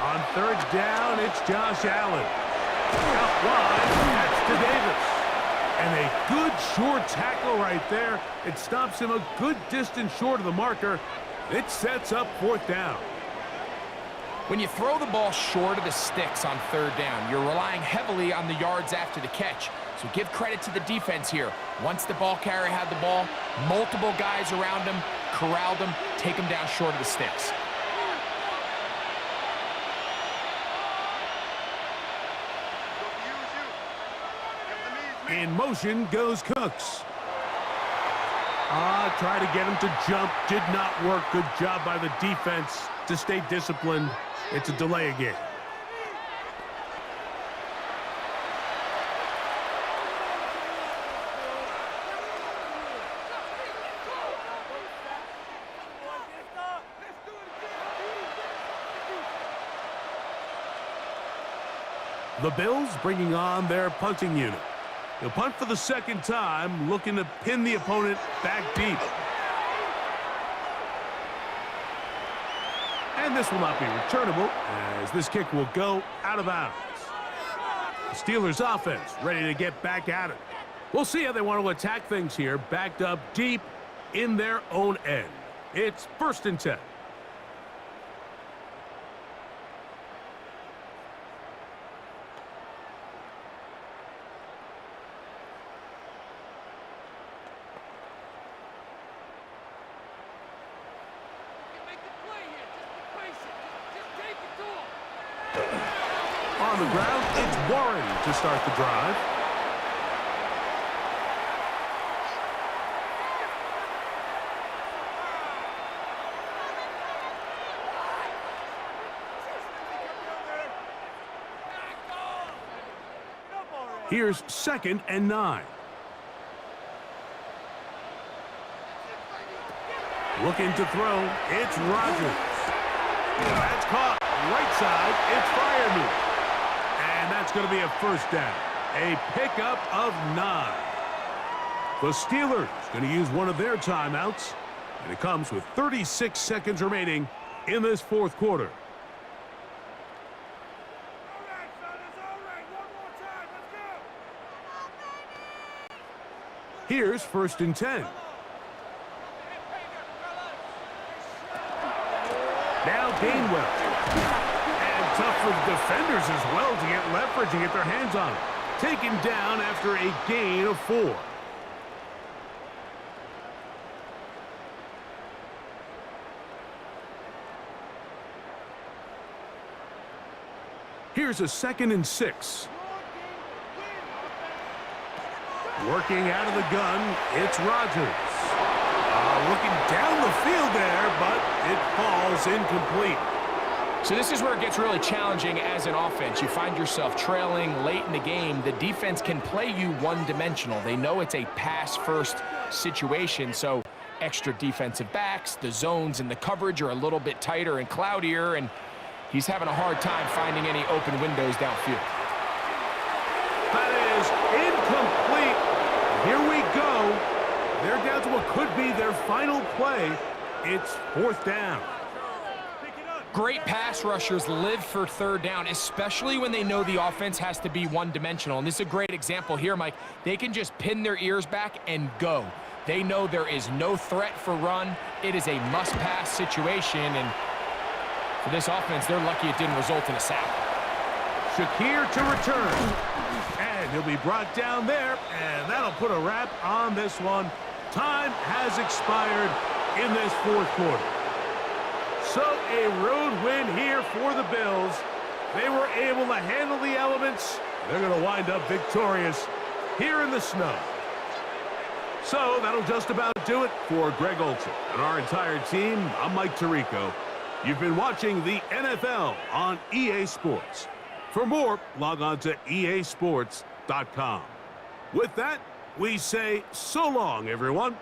On third down, it's Josh Allen. Out wide, that's to Davis. And a good short tackle right there. It stops him a good distance short of the marker. It sets up fourth down. When you throw the ball short of the sticks on third down, you're relying heavily on the yards after the catch. So give credit to the defense here. Once the ball carrier had the ball, multiple guys around him, corralled him, take him down short of the sticks. In motion goes Cooks. Try to get him to jump. Did not work. Good job by the defense to stay disciplined. It's a delay again. The Bills bringing on their punting unit. They'll punt for the second time, looking to pin the opponent back deep. And this will not be returnable, as this kick will go out of bounds. The Steelers offense ready to get back at it. We'll see how they want to attack things here, backed up deep in their own end. It's 1st and 10. On the ground, it's Warren to start the drive. Here's 2nd and 9. Looking to throw, it's Rodgers. That's caught. Right side, it's Freiermuth. And that's going to be a first down. A pickup of 9. The Steelers going to use one of their timeouts. And it comes with 36 seconds remaining in this fourth quarter. All right, fellas, all right. One more time. Let's go. Here's 1st and 10. Now Gainwell. And tough for the defenders as well to get leverage and get their hands on it. Taken down after a gain of 4. Here's a 2nd and 6. Working out of the gun, it's Rodgers. Looking down the field there, but it falls incomplete. So this is where it gets really challenging as an offense. You find yourself trailing late in the game. The defense can play you one-dimensional. They know it's a pass-first situation, so extra defensive backs, the zones and the coverage are a little bit tighter and cloudier, and he's having a hard time finding any open windows downfield. That is incomplete. Here we go. They're down to what could be their final play. It's 4th down. Great pass rushers live for 3rd down, especially when they know the offense has to be one-dimensional. And this is a great example here, Mike. They can just pin their ears back and go. They know there is no threat for run. It is a must-pass situation, and for this offense, they're lucky it didn't result in a sack. Shakir to return. And he'll be brought down there, and that'll put a wrap on this one. Time has expired in this 4th quarter. So a road win here for the Bills. They were able to handle the elements. They're going to wind up victorious here in the snow. So that'll just about do it for Greg Olsen and our entire team. I'm Mike Tirico. You've been watching the NFL on EA Sports. For more, log on to easports.com. With that, we say so long, everyone.